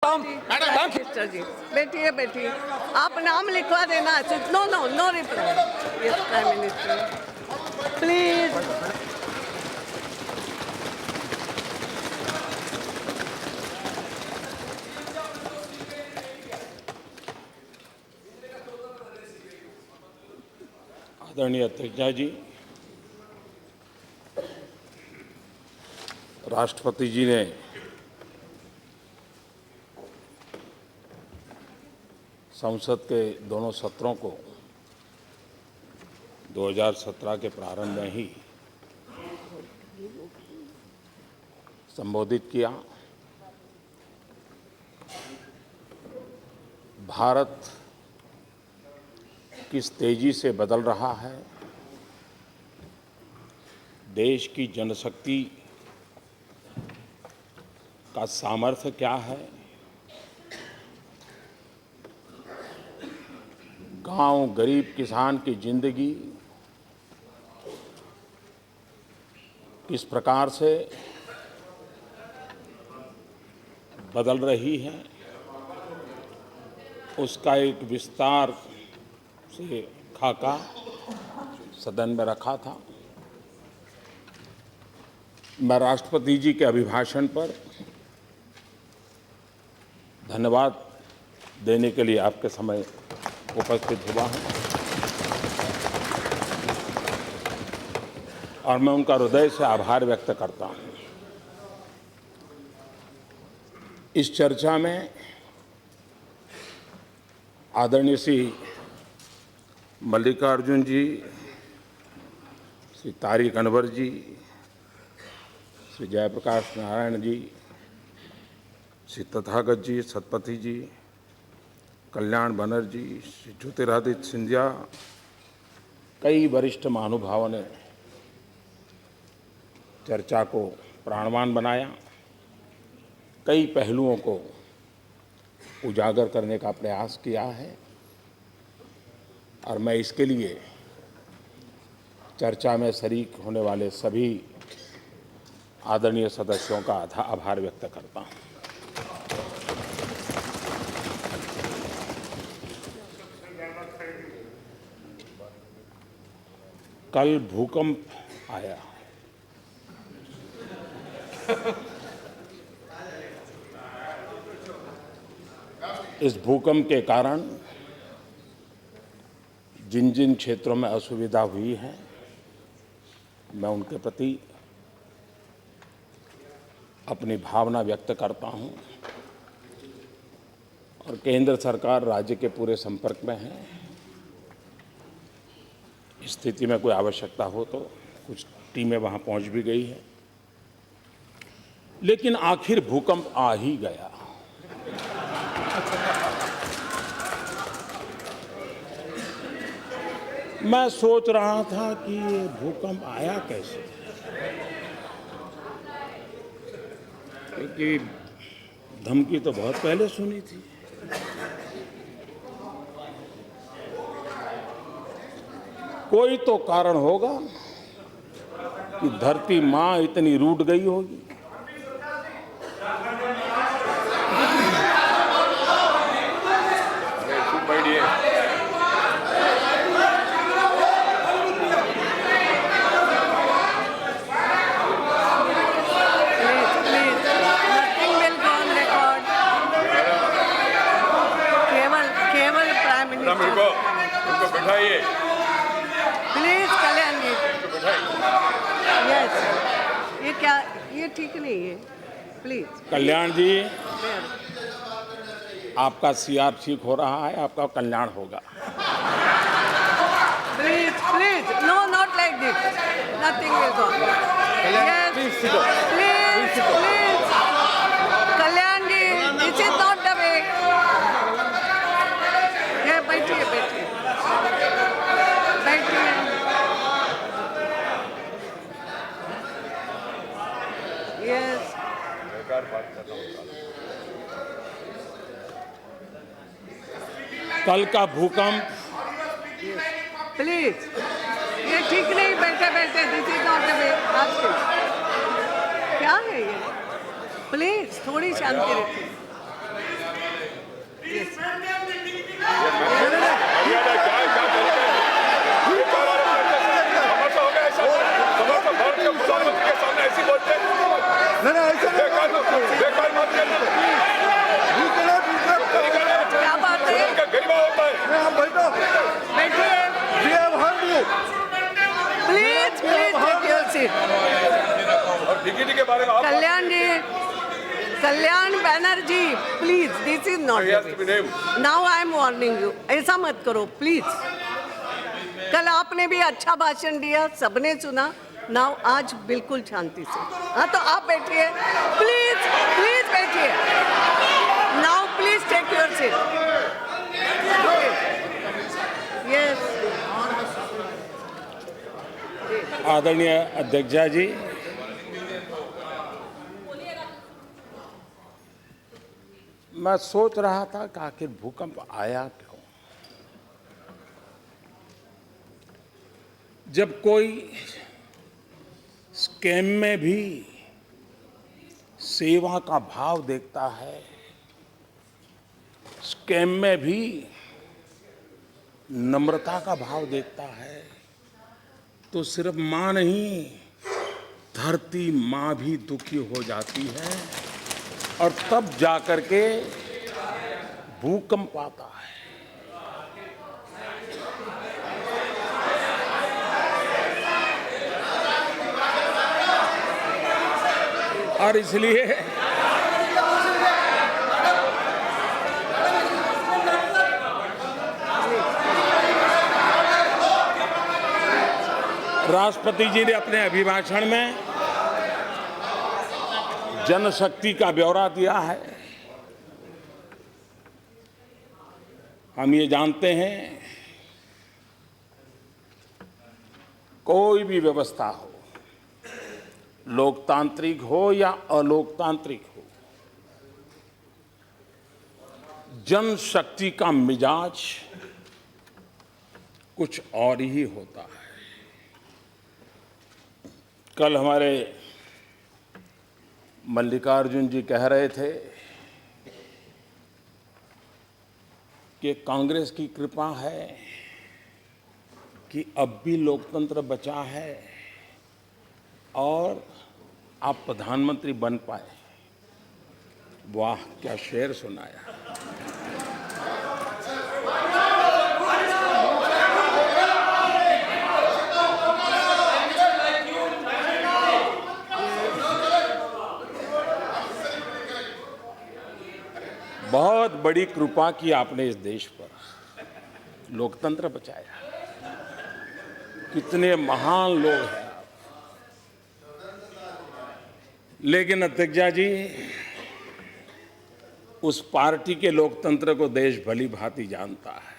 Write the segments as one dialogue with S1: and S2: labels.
S1: Minister जी बैठिए बैठिए, आप नाम लिखवा देना। No no no reply. Yes prime minister please.
S2: आदरणीय अध्यक्ष जी, राष्ट्रपति जी ने संसद के दोनों सत्रों को 2017 के प्रारंभ में ही संबोधित किया। भारत किस तेजी से बदल रहा है, देश की जनशक्ति का सामर्थ्य क्या है, गांव गरीब किसान की जिंदगी किस प्रकार से बदल रही है, उसका एक विस्तार से खाका सदन में रखा था। मैं राष्ट्रपति जी के अभिभाषण पर धन्यवाद देने के लिए आपके समय उपस्थित हुआ हूं और मैं उनका हृदय से आभार व्यक्त करता हूं। इस चर्चा में आदरणीय श्री मल्लिकार्जुन जी, श्री तारिक अनवर जी, श्री जयप्रकाश नारायण जी, श्री तथागत जी, सतपथी जी, कल्याण बनर्जी, श्री ज्योतिरादित्य सिंधिया, कई वरिष्ठ महानुभावों ने चर्चा को प्राणवान बनाया, कई पहलुओं को उजागर करने का प्रयास किया है और मैं इसके लिए चर्चा में शरीक होने वाले सभी आदरणीय सदस्यों का आभार व्यक्त करता हूं। कल भूकंप आया। इस भूकंप के कारण जिन जिन क्षेत्रों में असुविधा हुई है, मैं उनके प्रति अपनी भावना व्यक्त करता हूं और केंद्र सरकार राज्य के पूरे संपर्क में है। स्थिति में कोई आवश्यकता हो तो कुछ टीमें वहां पहुंच भी गई है, लेकिन आखिर भूकंप आ ही गया। मैं सोच रहा था कि ये भूकंप आया कैसे, क्योंकि धमकी तो बहुत पहले सुनी थी। कोई तो कारण होगा कि धरती मां इतनी रूठ गई होगी।
S3: उनको बैठाइए
S1: प्लीज। कल्याण जी, यस, ये क्या, ये ठीक नहीं है, प्लीज।
S2: कल्याण जी, आपका सीआर ठीक हो रहा है, आपका कल्याण होगा।
S1: Please please, no not like this, nothing will go. Please please, Kalyan ji, this is not the way. बैठिए बैठिए बैठिए। यस,
S2: कल का भूकंप,
S1: प्लीज, ये ठीक नहीं। बैठे बैठे, दिस इज नॉट द वे। क्या है ये? प्लीज थोड़ी शांति रखिए।
S3: बात करने दो।
S1: क्या बात है?
S3: सदन का गरिमा होता है।
S1: बैठिए। Please please take your seat.
S3: और डिग्निटी के बारे में आप
S1: Kalyan ji, Kalyan Banerjee, please this is not.
S3: He has to be named.
S1: Now I am warning you, ऐसा मत करो प्लीज। कल आपने भी अच्छा भाषण दिया, सबने सुना। नाउ आज बिल्कुल शांति से। हाँ तो आप बैठिए, प्लीज प्लीज बैठिए। Now please take your seat. Yes.
S2: आदरणीय अध्यक्षा जी, मैं सोच रहा था कि आखिर भूकंप आया क्यों। जब कोई स्कैम में भी सेवा का भाव देखता है, स्कैम में भी नम्रता का भाव देखता है, तो सिर्फ मां नहीं, धरती मां भी दुखी हो जाती है और तब जाकर के भूकंप आता है। और इसलिए राष्ट्रपति जी ने अपने अभिभाषण में जनशक्ति का ब्यौरा दिया है। हम ये जानते हैं, कोई भी व्यवस्था हो, लोकतांत्रिक हो या अलोकतांत्रिक हो, जनशक्ति का मिजाज कुछ और ही होता है। कल हमारे मल्लिकार्जुन जी कह रहे थे कि कांग्रेस की कृपा है कि अब भी लोकतंत्र बचा है और आप प्रधानमंत्री बन पाए। वाह, क्या शेर सुनाया। बहुत बड़ी कृपा की आपने इस देश पर, लोकतंत्र बचाया। कितने महान लोग हैं आप। लेकिन अध्यक्षा जी, उस पार्टी के लोकतंत्र को देश भली भांति जानता है।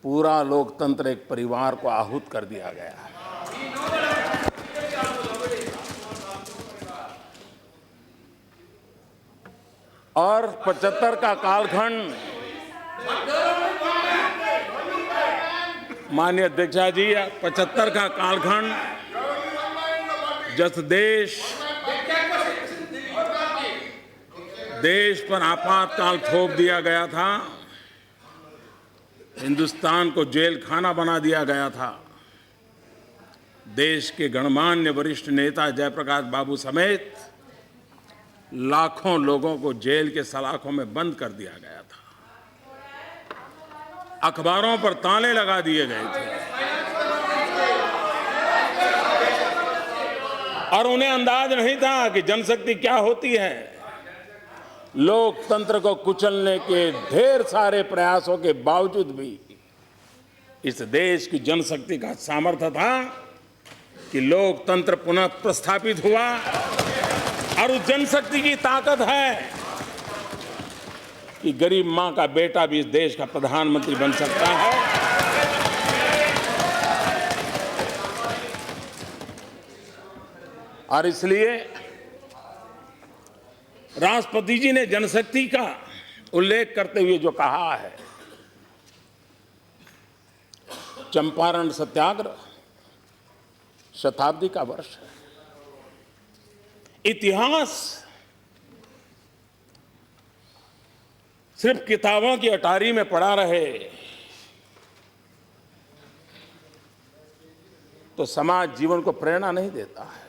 S2: पूरा लोकतंत्र एक परिवार को आहूत कर दिया गया है। और 75 का कालखंड, माननीय अध्यक्षा जी, 75 का कालखंड जब देश पर आपातकाल थोप दिया गया था, हिंदुस्तान को जेल खाना बना दिया गया था, देश के गणमान्य वरिष्ठ नेता जयप्रकाश बाबू समेत लाखों लोगों को जेल के सलाखों में बंद कर दिया गया था। अखबारों पर ताले लगा दिए गए थे और उन्हें अंदाज नहीं था कि जनशक्ति क्या होती है। लोकतंत्र को कुचलने के ढेर सारे प्रयासों के बावजूद भी इस देश की जनशक्ति का सामर्थ्य था कि लोकतंत्र पुनः प्रस्थापित हुआ। और उस जनशक्ति की ताकत है कि गरीब मां का बेटा भी इस देश का प्रधानमंत्री बन सकता है। और इसलिए राष्ट्रपति जी ने जनशक्ति का उल्लेख करते हुए जो कहा है, चंपारण सत्याग्रह शताब्दी का वर्ष है। इतिहास सिर्फ किताबों की अटारी में पड़ा रहे तो समाज जीवन को प्रेरणा नहीं देता है।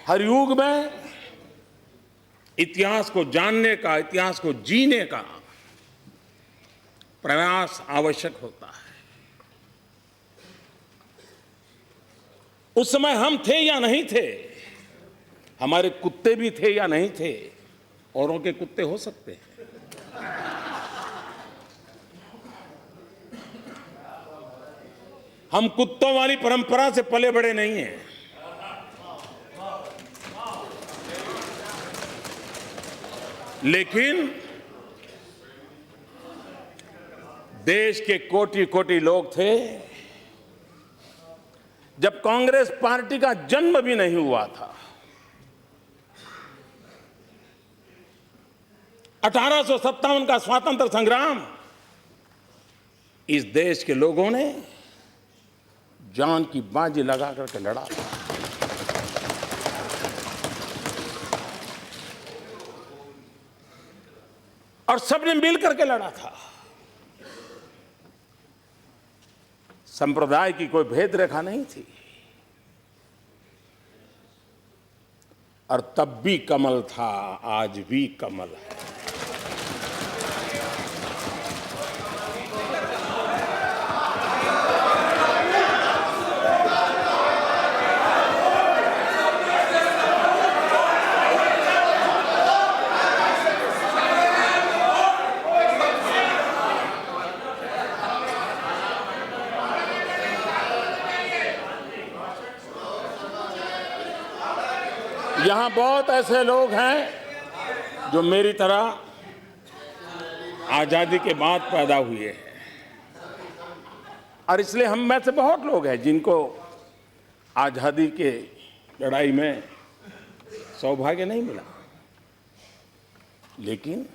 S2: हर युग में इतिहास को जानने का, इतिहास को जीने का प्रयास आवश्यक होता है। उस समय हम थे या नहीं थे, हमारे कुत्ते भी थे या नहीं थे, औरों के कुत्ते हो सकते हैं। हम कुत्तों वाली परंपरा से पले बड़े नहीं हैं। लेकिन देश के कोटि-कोटि लोग थे, जब कांग्रेस पार्टी का जन्म भी नहीं हुआ था। 1857 का स्वातंत्र संग्राम इस देश के लोगों ने जान की बाजी लगा करके लड़ा था। और सबने मिल करके लड़ा था। संप्रदाय की कोई भेद रेखा नहीं थी। और तब भी कमल था, आज भी कमल है। यहां बहुत ऐसे लोग हैं जो मेरी तरह आजादी के बाद पैदा हुए हैं, और इसलिए हम में से बहुत लोग हैं जिनको आजादी के लड़ाई में सौभाग्य नहीं मिला, लेकिन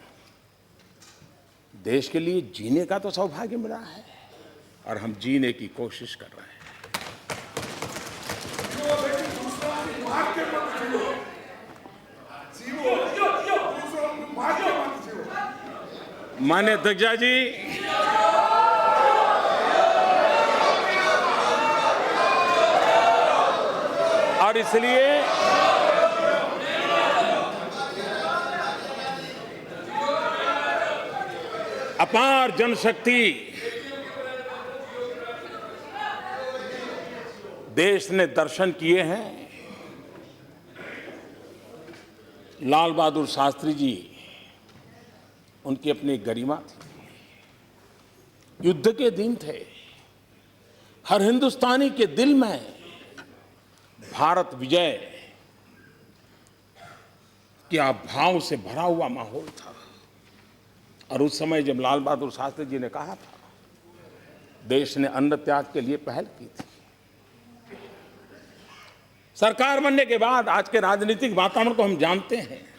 S2: देश के लिए जीने का तो सौभाग्य मिला है, और हम जीने की कोशिश कर रहे हैं। माननीय अध्यक्ष जी, और इसलिए अपार जनशक्ति देश ने दर्शन किए हैं। लाल बहादुर शास्त्री जी, उनकी अपनी गरिमा थी। युद्ध के दिन थे, हर हिंदुस्तानी के दिल में भारत विजय के भाव से भरा हुआ माहौल था। और उस समय जब लाल बहादुर शास्त्री जी ने कहा था, देश ने अन्न त्याग के लिए पहल की थी। सरकार बनने के बाद आज के राजनीतिक वातावरण को हम जानते हैं।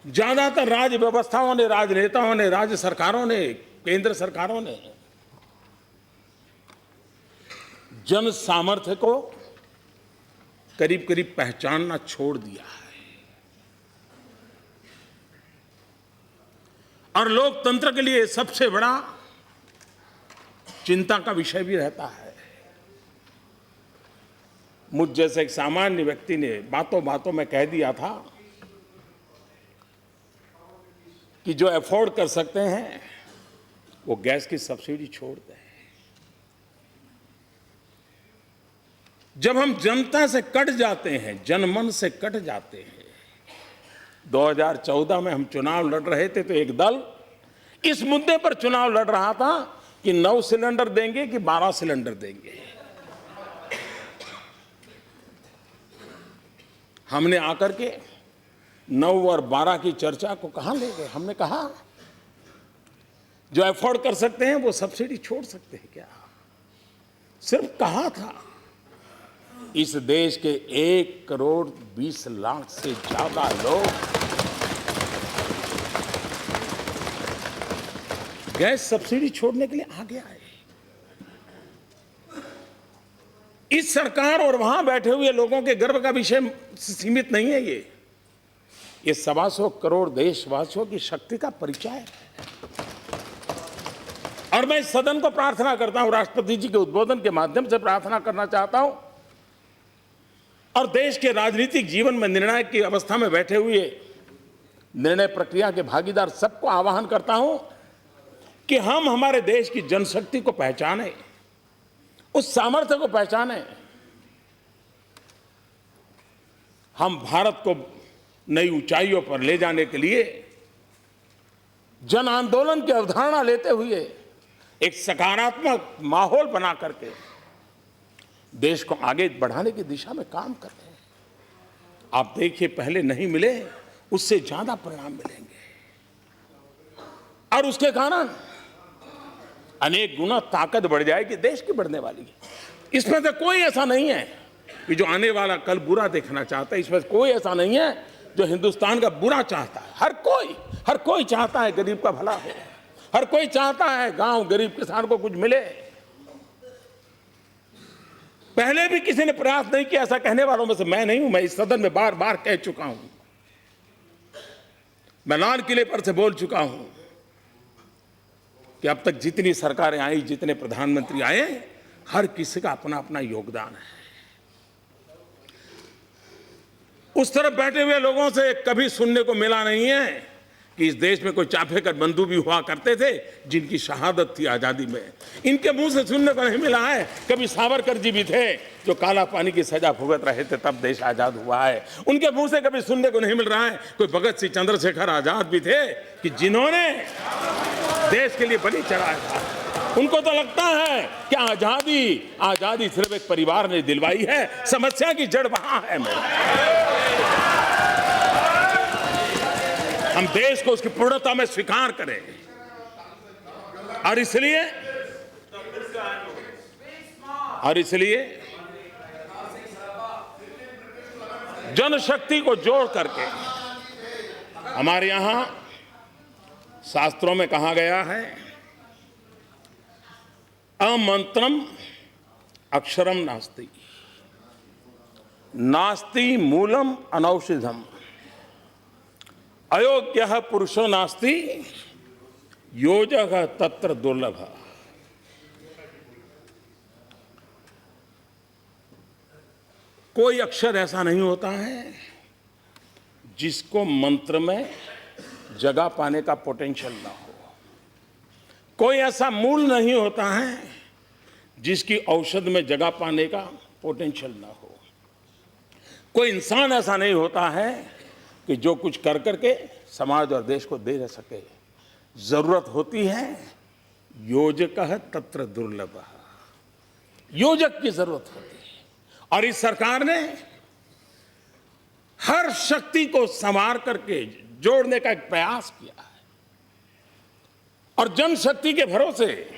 S2: ज्यादातर राज्य व्यवस्थाओं ने, राजनेताओं ने, राज्य सरकारों ने, केंद्र सरकारों ने जन सामर्थ्य को करीब करीब पहचानना छोड़ दिया है, और लोकतंत्र के लिए सबसे बड़ा चिंता का विषय भी रहता है। मुझ जैसे एक सामान्य व्यक्ति ने बातों बातों में कह दिया था कि जो अफोर्ड कर सकते हैं वो गैस की सब्सिडी छोड़ दें। जब हम जनता से कट जाते हैं, जनमन से कट जाते हैं। 2014 में हम चुनाव लड़ रहे थे तो एक दल इस मुद्दे पर चुनाव लड़ रहा था कि 9 सिलेंडर देंगे कि 12 सिलेंडर देंगे। हमने आकर के 9 और 12 की चर्चा को कहां ले गए। हमने कहा जो अफोर्ड कर सकते हैं वो सब्सिडी छोड़ सकते हैं क्या। सिर्फ कहा था। इस देश के 1 करोड़ 20 लाख से ज्यादा लोग गैस सब्सिडी छोड़ने के लिए आगे आए। इस सरकार और वहां बैठे हुए लोगों के गर्व का विषय सीमित नहीं है। ये 125 करोड़ देशवासियों की शक्ति का परिचय है। और मैं इस सदन को प्रार्थना करता हूं, राष्ट्रपति जी के उद्बोधन के माध्यम से प्रार्थना करना चाहता हूं और देश के राजनीतिक जीवन में निर्णायक की अवस्था में बैठे हुए निर्णय प्रक्रिया के भागीदार सबको आह्वान करता हूं कि हम हमारे देश की जनशक्ति को पहचानें, उस सामर्थ्य को पहचानें। हम भारत को नई ऊंचाइयों पर ले जाने के लिए जन आंदोलन की अवधारणा लेते हुए एक सकारात्मक माहौल बना करके देश को आगे बढ़ाने की दिशा में काम कर रहे हैं। आप देखिए, पहले नहीं मिले, उससे ज्यादा परिणाम मिलेंगे और उसके कारण अनेक गुना ताकत बढ़ जाएगी, देश की बढ़ने वाली है। इसमें से कोई ऐसा नहीं है कि जो आने वाला कल बुरा देखना चाहता है। इसमें से कोई ऐसा नहीं है जो हिंदुस्तान का बुरा चाहता है। हर कोई चाहता है गरीब का भला हो, हर कोई चाहता है गांव गरीब किसान को कुछ मिले। पहले भी किसी ने प्रयास नहीं किया, ऐसा कहने वालों में से मैं नहीं हूं। मैं इस सदन में बार बार कह चुका हूं, मैं लाल किले पर से बोल चुका हूं कि अब तक जितनी सरकारें आई, जितने प्रधानमंत्री आए, हर किसी का अपना अपना योगदान है। उस तरफ बैठे हुए लोगों से कभी सुनने को मिला नहीं है कि इस देश में कोई चाफेकर बंधु भी हुआ करते थे जिनकी शहादत थी आजादी में। इनके मुंह से सुनने को नहीं मिला है कभी सावरकर जी भी थे जो काला पानी की सजा भुगत रहे थे, तब देश आजाद हुआ है। उनके मुंह से कभी सुनने को नहीं मिल रहा है कोई भगत सिंह चंद्रशेखर आजाद भी थे कि जिन्होंने देश के लिए बलि चढ़ाया था। उनको तो लगता है कि आजादी सिर्फ एक परिवार ने दिलवाई है, समस्या की जड़ वहां है। हम देश को उसकी पूर्णता में स्वीकार करें और इसलिए जनशक्ति को जोड़ करके हमारे यहां शास्त्रों में कहा गया है, अमंत्रम अक्षरम नास्ति, नास्ति मूलम अनौषधम, अयोग्यः पुरुषो नास्ति, योजः तत्र दुर्लभः। कोई अक्षर ऐसा नहीं होता है जिसको मंत्र में जगह पाने का पोटेंशियल ना हो। कोई ऐसा मूल नहीं होता है जिसकी औषध में जगह पाने का पोटेंशियल ना हो। कोई इंसान ऐसा नहीं होता है कि जो कुछ कर करके समाज और देश को दे सके। जरूरत होती है योजकः तत्र दुर्लभः, योजक की जरूरत होती है। और इस सरकार ने हर शक्ति को संवार करके जोड़ने का एक प्रयास किया है और जनशक्ति के भरोसे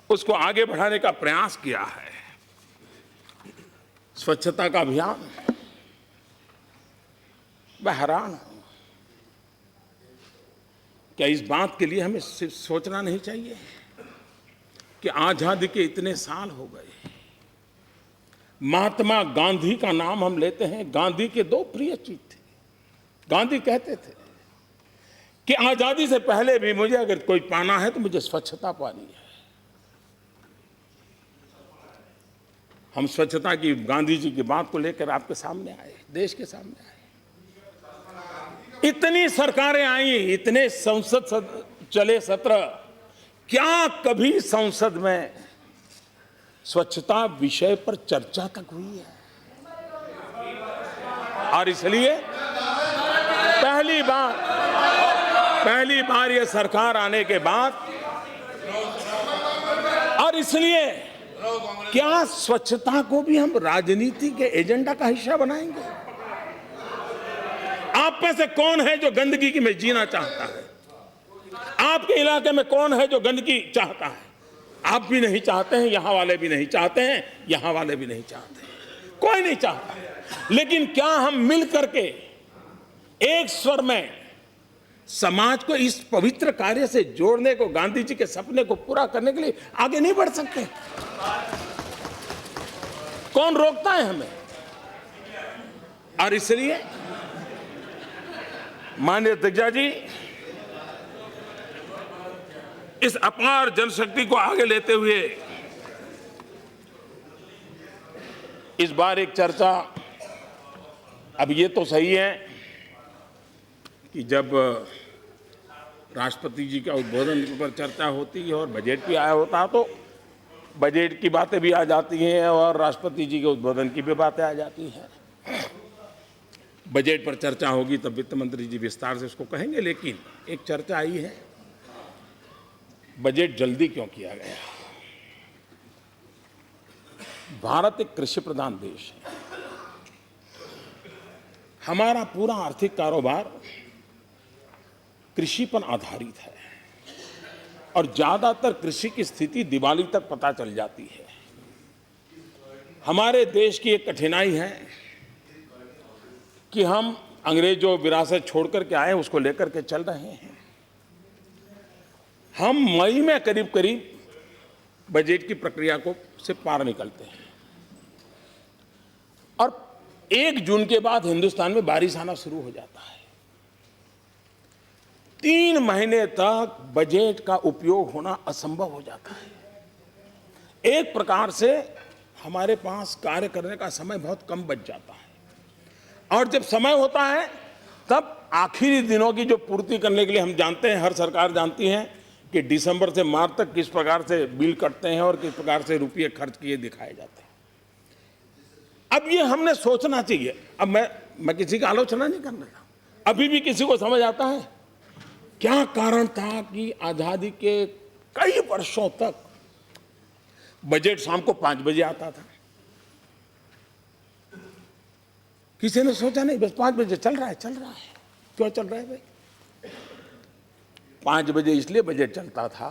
S2: उसको आगे बढ़ाने का प्रयास किया है। स्वच्छता का अभियान, मैं हैरान हूं, क्या इस बात के लिए हमें सिर्फ सोचना नहीं चाहिए कि आजादी के इतने साल हो गए। महात्मा गांधी का नाम हम लेते हैं। गांधी के दो प्रिय चीज थे। गांधी कहते थे कि आजादी से पहले भी मुझे अगर कोई पाना है तो मुझे स्वच्छता पानी है। हम स्वच्छता की गांधी जी की बात को लेकर आपके सामने आए, देश के सामने आए। इतनी सरकारें आई, इतने संसद चले सत्र, क्या कभी संसद में स्वच्छता विषय पर चर्चा तक हुई है? और इसलिए पहली बार ये सरकार आने के बाद, और इसलिए क्या स्वच्छता को भी हम राजनीति के एजेंडा का हिस्सा बनाएंगे? आप में से कौन है जो गंदगी में जीना चाहता है? आपके इलाके में कौन है जो गंदगी चाहता है? आप भी नहीं चाहते हैं, यहां वाले भी नहीं चाहते हैं, यहां वाले भी नहीं चाहते, कोई नहीं चाहता। लेकिन क्या हम मिल करके एक स्वर में समाज को इस पवित्र कार्य से जोड़ने को, गांधी जी के सपने को पूरा करने के लिए आगे नहीं बढ़ सकते? कौन रोकता है हमें? और इसलिए माननीय अध्यक्षा जी, इस अपार जनशक्ति को आगे लेते हुए इस बार एक चर्चा अब ये तो सही है कि जब राष्ट्रपति जी का उद्बोधन पर चर्चा होती है और बजट भी आया होता तो बजट की बातें भी आ जाती हैं और राष्ट्रपति जी के उद्बोधन की भी बातें आ जाती हैं। बजट पर चर्चा होगी तब वित्त मंत्री जी विस्तार से उसको कहेंगे, लेकिन एक चर्चा आई है बजट जल्दी क्यों किया गया। भारत एक कृषि प्रधान देश है। हमारा पूरा आर्थिक कारोबार कृषि पर आधारित है और ज्यादातर कृषि की स्थिति दिवाली तक पता चल जाती है। हमारे देश की एक कठिनाई है कि हम अंग्रेजों विरासत छोड़कर के आए उसको लेकर के चल रहे हैं। हम मई में करीब करीब बजट की प्रक्रिया को से पार निकलते हैं और 1 जून के बाद हिंदुस्तान में बारिश आना शुरू हो जाता है। 3 महीने तक बजट का उपयोग होना असंभव हो जाता है। एक प्रकार से हमारे पास कार्य करने का समय बहुत कम बच जाता है और जब समय होता है तब आखिरी दिनों की जो पूर्ति करने के लिए हम जानते हैं, हर सरकार जानती है कि दिसंबर से मार्च तक किस प्रकार से बिल कटते हैं और किस प्रकार से रुपये खर्च किए दिखाए जाते हैं। अब ये हमने सोचना चाहिए। अब मैं किसी की आलोचना नहीं कर रहा, अभी भी किसी को समझ आता है क्या कारण था कि आजादी के कई वर्षों तक बजट शाम को 5 बजे आता था। किसी ने सोचा नहीं, बस 5 बजे चल रहा है। क्यों चल रहा है भाई? 5 बजे इसलिए बजट चलता था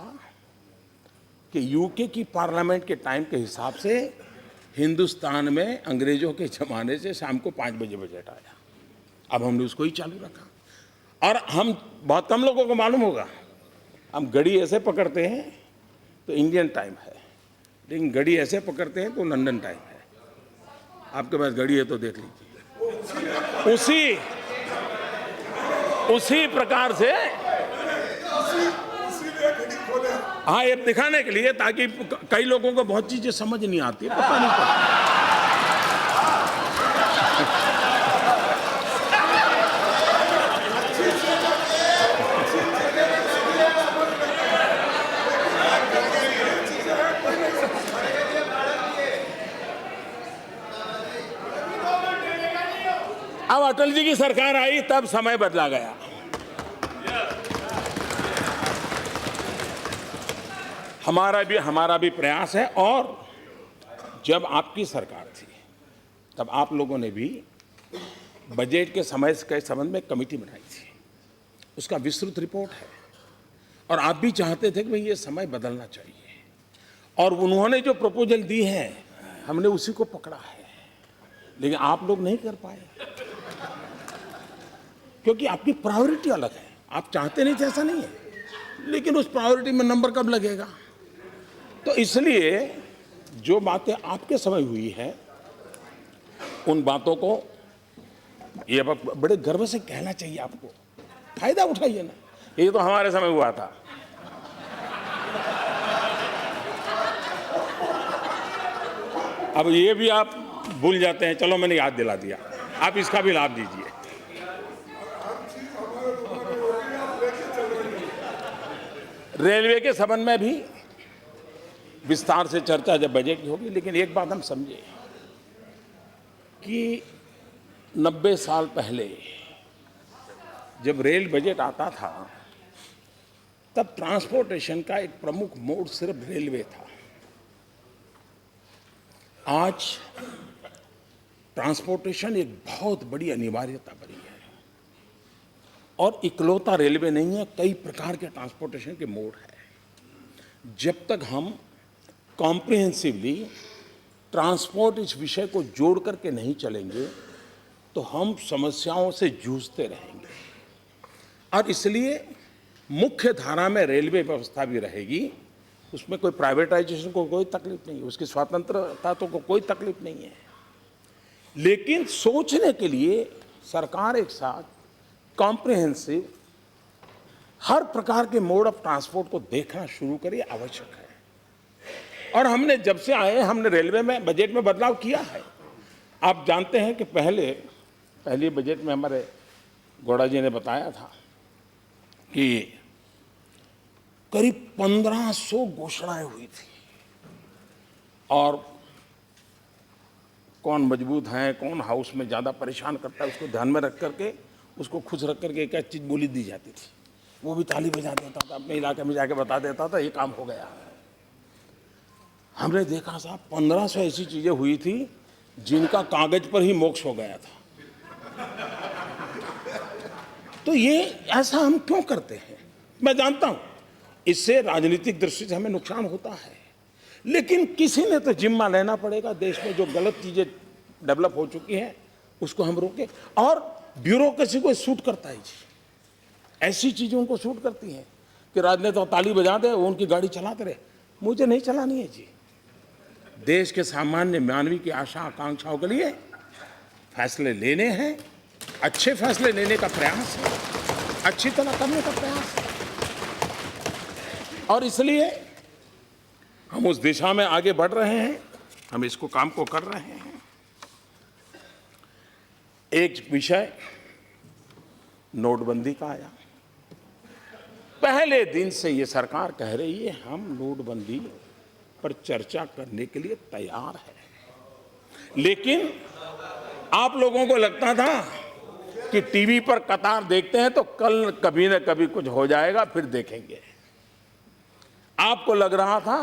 S2: कि यूके की पार्लियामेंट के टाइम के हिसाब से हिंदुस्तान में अंग्रेजों के जमाने से शाम को 5 बजे बजट आया। अब हमने उसको ही चालू रखा और हम बहुत कम लोगों को मालूम होगा, हम घड़ी ऐसे पकड़ते हैं तो इंडियन टाइम है, लेकिन घड़ी ऐसे पकड़ते हैं तो लंदन टाइम है। आपके पास घड़ी है तो देख लीजिए। उसी प्रकार से हाँ, ये दिखाने के लिए ताकि कई लोगों को बहुत चीजें समझ नहीं आती, पता नहीं पड़ता। अब अटल जी की सरकार आई तब समय बदला गया। हमारा भी प्रयास है और जब आपकी सरकार थी तब आप लोगों ने भी बजट के समय के संबंध में कमेटी बनाई थी, उसका विस्तृत रिपोर्ट है और आप भी चाहते थे कि भाई ये समय बदलना चाहिए और उन्होंने जो प्रपोजल दी है हमने उसी को पकड़ा है, लेकिन आप लोग नहीं कर पाए क्योंकि आपकी प्रायोरिटी अलग है। आप चाहते नहीं थे ऐसा नहीं है, लेकिन उस प्रायोरिटी में नंबर कब लगेगा। तो इसलिए जो बातें आपके समय हुई है उन बातों को ये बड़े गर्व से कहना चाहिए, आपको फायदा उठाइए ना। ये तो हमारे समय हुआ था। अब ये भी आप भूल जाते हैं, चलो मैंने याद दिला दिया, आप इसका भी लाभ दीजिए। रेलवे के संबंध में भी विस्तार से चर्चा जब बजट की होगी, लेकिन एक बात हम समझे कि 90 साल पहले जब रेल बजट आता था तब ट्रांसपोर्टेशन का एक प्रमुख मोड सिर्फ रेलवे था। आज ट्रांसपोर्टेशन एक बहुत बड़ी अनिवार्यता बनी है और इकलौता रेलवे नहीं है, कई प्रकार के ट्रांसपोर्टेशन के मोड है। जब तक हम कॉम्प्रिहेंसिवली ट्रांसपोर्ट इस विषय को जोड़ करके नहीं चलेंगे तो हम समस्याओं से जूझते रहेंगे और इसलिए मुख्य धारा में रेलवे व्यवस्था भी रहेगी, उसमें कोई प्राइवेटाइजेशन को कोई तकलीफ नहीं है, उसकी स्वतंत्रता तो को कोई तकलीफ नहीं है। लेकिन सोचने के लिए सरकार एक साथ कॉम्प्रिहेंसिव हर प्रकार के मोड ऑफ ट्रांसपोर्ट को देखना शुरू करे, आवश्यक है। और हमने जब से आए हमने रेलवे में बजट में बदलाव किया है। आप जानते हैं कि पहले पहले बजट में हमारे गौड़ा जी ने बताया था कि करीब 1500 घोषणाएं हुई थी और कौन मजबूत है, कौन हाउस में ज़्यादा परेशान करता है, उसको ध्यान में रख करके, उसको खुश रख करके एक चीज़ बोली दी जाती थी। वो भी ताली बजा देता था, अपने इलाके में जाके बता देता था ये काम हो गया। हमने देखा साहब 1500 ऐसी चीज़ें हुई थी जिनका कागज पर ही मोक्ष हो गया था। तो ये ऐसा हम क्यों करते हैं? मैं जानता हूं इससे राजनीतिक दृष्टि से हमें नुकसान होता है, लेकिन किसी ने तो जिम्मा लेना पड़ेगा। देश में जो गलत चीजें डेवलप हो चुकी हैं उसको हम रोकें। और ब्यूरोक्रेसी को सूट करता है जी, ऐसी चीजों को सूट करती हैं कि राजनेता ताली बजा दे, वो उनकी गाड़ी चलाते रहे। मुझे नहीं चलानी है जी। देश के सामान्य मानवी की आशा आकांक्षाओं के लिए फैसले लेने हैं, अच्छे फैसले लेने का प्रयास है, अच्छी तरह करने का प्रयास है, और इसलिए हम उस दिशा में आगे बढ़ रहे हैं, हम इसको काम को कर रहे हैं। एक विषय नोटबंदी का आया। पहले दिन से ये सरकार कह रही है हम नोटबंदी पर चर्चा करने के लिए तैयार है, लेकिन आप लोगों को लगता था कि टीवी पर कतार देखते हैं तो कल कभी न कभी कुछ हो जाएगा, फिर देखेंगे। आपको लग रहा था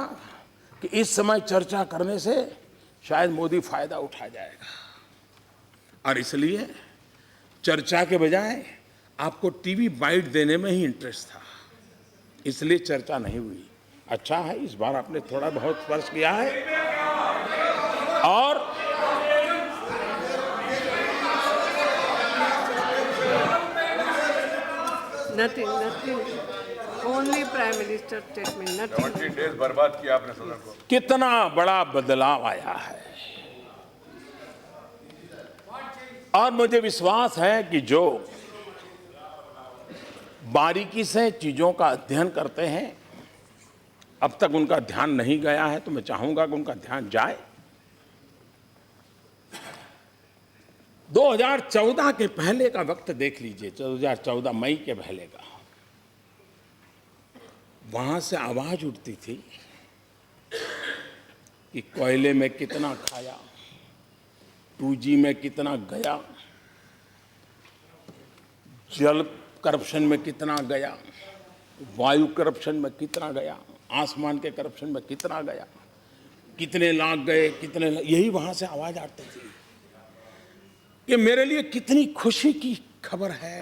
S2: कि इस समय चर्चा करने से शायद मोदी फायदा उठा जाएगा, और इसलिए चर्चा के बजाय आपको टीवी बाइट देने में ही इंटरेस्ट था, इसलिए चर्चा नहीं हुई। अच्छा है इस बार आपने थोड़ा बहुत स्पर्श किया है, और
S1: nothing. Only Prime Minister statement, nothing.
S3: 70 days बर्बाद किया आपने सदन को।
S2: कितना बड़ा बदलाव आया है। और मुझे विश्वास है कि जो बारीकी से चीजों का अध्ययन करते हैं, अब तक उनका ध्यान नहीं गया है, तो मैं चाहूंगा कि उनका ध्यान जाए। 2014 के पहले का वक्त देख लीजिए, 2014 मई के पहले का, वहां से आवाज उठती थी कि कोयले में कितना खाया, 2G में कितना गया, जल करप्शन में कितना गया, वायु करप्शन में कितना गया, आसमान के करप्शन में कितना गया, कितने लाख गए, यही वहां से आवाज आती थी। कि मेरे लिए कितनी खुशी की खबर है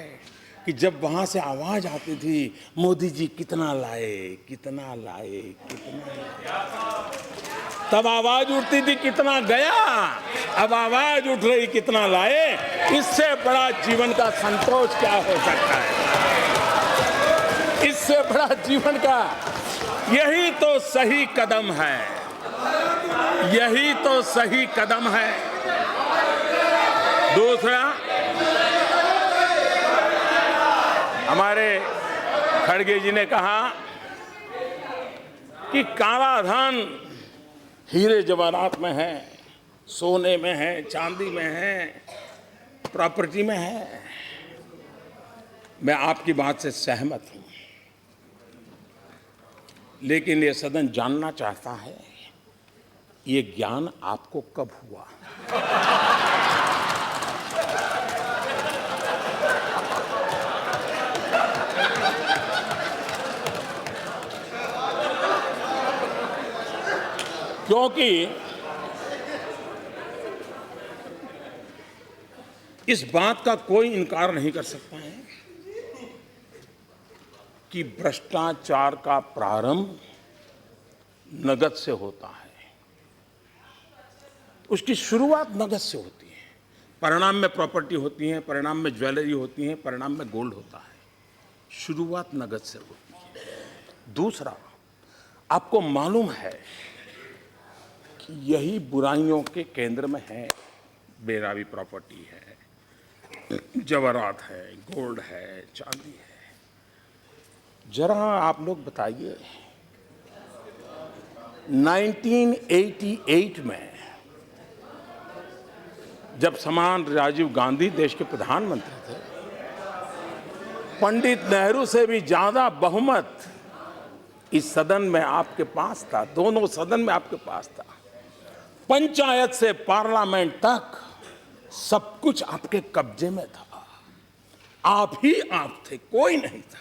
S2: कि जब वहां से आवाज आती थी मोदी जी कितना लाए, कितना लाए, कितना लाए, तब आवाज उठती थी कितना गया, अब आवाज उठ रही कितना लाए। इससे बड़ा जीवन का संतोष क्या हो सकता है? इससे बड़ा जीवन का, यही तो सही कदम है, यही तो सही कदम है। दूसरा, हमारे खड़गे जी ने कहा कि काला धन हीरे जवाहरात में है, सोने में है, चांदी में है, प्रॉपर्टी में है। मैं आपकी बात से सहमत हूं, लेकिन ये सदन जानना चाहता है ये ज्ञान आपको कब हुआ? क्योंकि इस बात का कोई इनकार नहीं कर सकता है कि भ्रष्टाचार का प्रारंभ नगद से होता है, उसकी शुरुआत नगद से होती है, परिणाम में प्रॉपर्टी होती है, परिणाम में ज्वेलरी होती है, परिणाम में गोल्ड होता है, शुरुआत नगद से होती है। दूसरा, आपको मालूम है कि यही बुराइयों के केंद्र में है, बेरावी प्रॉपर्टी है, जवाहरात है, गोल्ड है, चांदी है। जरा आप लोग बताइए 1988 में जब समान राजीव गांधी देश के प्रधानमंत्री थे, पंडित नेहरू से भी ज्यादा बहुमत इस सदन में आपके पास था, दोनों सदन में आपके पास था। पंचायत से पार्लियामेंट तक सब कुछ आपके कब्जे में था। आप ही आप थे, कोई नहीं था।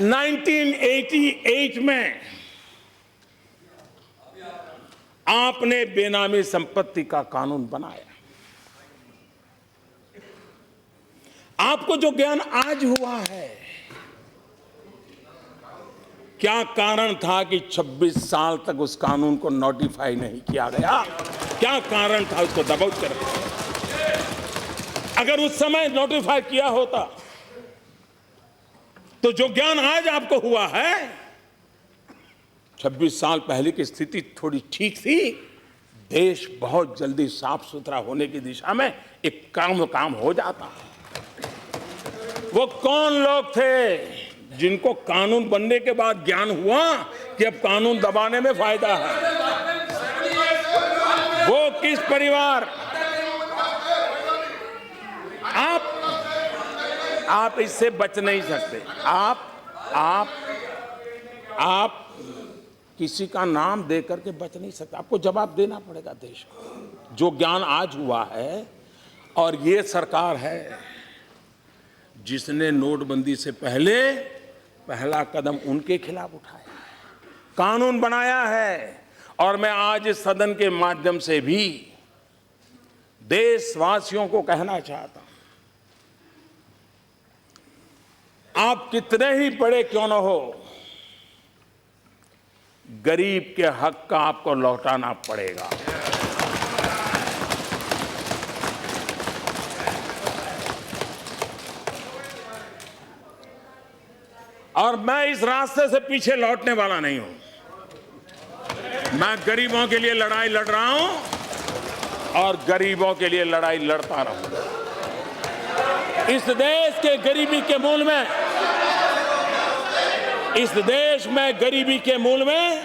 S2: 1988 में आपने बेनामी संपत्ति का कानून बनाया। आपको जो ज्ञान आज हुआ है, क्या कारण था कि 26 साल तक उस कानून को नोटिफाई नहीं किया गया? क्या कारण था उसको दबाव कर? अगर उस समय नोटिफाई किया होता तो जो ज्ञान आज आपको हुआ है, 26 साल पहले की स्थिति थोड़ी ठीक थी। देश बहुत जल्दी साफ सुथरा होने की दिशा में एक काम हो जाता। वो कौन लोग थे जिनको कानून बनने के बाद ज्ञान हुआ कि अब कानून दबाने में फायदा है? वो किस परिवार? आप इससे बच नहीं सकते। आप किसी का नाम दे करके बच नहीं सकते। आपको जवाब देना पड़ेगा देश को। जो ज्ञान आज हुआ है, और ये सरकार है जिसने नोटबंदी से पहले पहला कदम उनके खिलाफ उठाया है, कानून बनाया है। और मैं आज इस सदन के माध्यम से भी देशवासियों को कहना चाहता हूं, आप कितने ही बड़े क्यों न हो, गरीब के हक का आपको लौटाना पड़ेगा। और मैं इस रास्ते से पीछे लौटने वाला नहीं हूं। मैं गरीबों के लिए लड़ाई लड़ रहा हूं और गरीबों के लिए लड़ाई लड़ता रहूंगा। इस देश के गरीबी के मूल में, इस देश में गरीबी के मूल में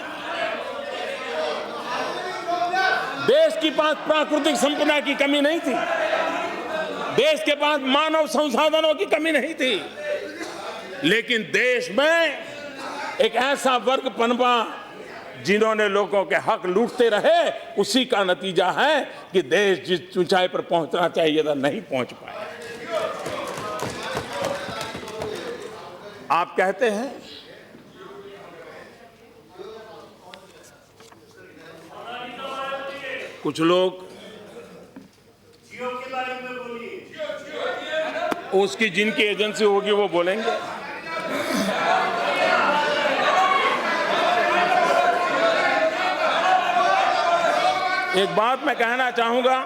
S2: देश के पास प्राकृतिक संपदा की कमी नहीं थी, देश के पास मानव संसाधनों की कमी नहीं थी, लेकिन देश में एक ऐसा वर्ग पनपा जिन्होंने लोगों के हक लूटते रहे। उसी का नतीजा है कि देश जिस ऊंचाई पर पहुंचना चाहिए था नहीं पहुंच पाया। आप कहते हैं कुछ लोग, उसकी जिनकी एजेंसी होगी वो बोलेंगे। एक बात मैं कहना चाहूंगा,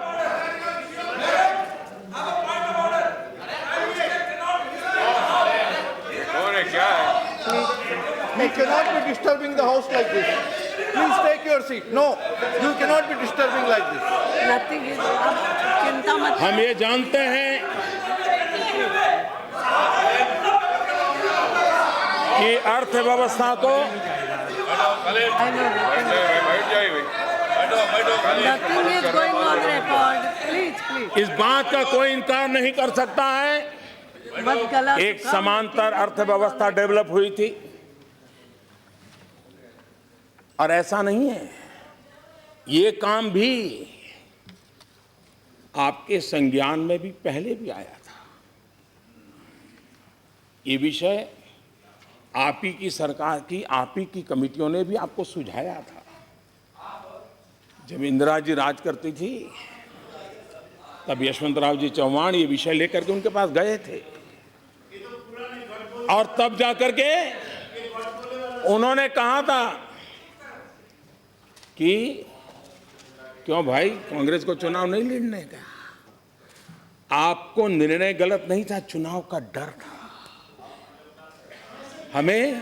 S3: क्या है?
S4: You cannot be disturbing the house like this. Please take your seat. No, you cannot be disturbing like this.
S1: Nothing is, आप चिंता मत।
S2: हम ये जानते हैं कि अर्थव्यवस्था तो
S1: Nothing is going on record. Please.
S2: इस बात का कोई इनकार नहीं कर सकता है,
S1: बस गला
S2: एक समांतर अर्थव्यवस्था डेवलप हुई थी। और ऐसा नहीं है, ये काम भी आपके संज्ञान में भी पहले भी आया था। ये विषय आप ही की सरकार की, आप ही की कमिटियों ने भी आपको सुझाया था। जब इंदिरा जी राज करती थी तब यशवंतराव जी चौहान ये विषय लेकर के उनके पास गए थे, और तब जाकर के उन्होंने कहा था कि क्यों भाई कांग्रेस को चुनाव नहीं लड़ने का? आपको निर्णय गलत नहीं था, चुनाव का डर था। हमें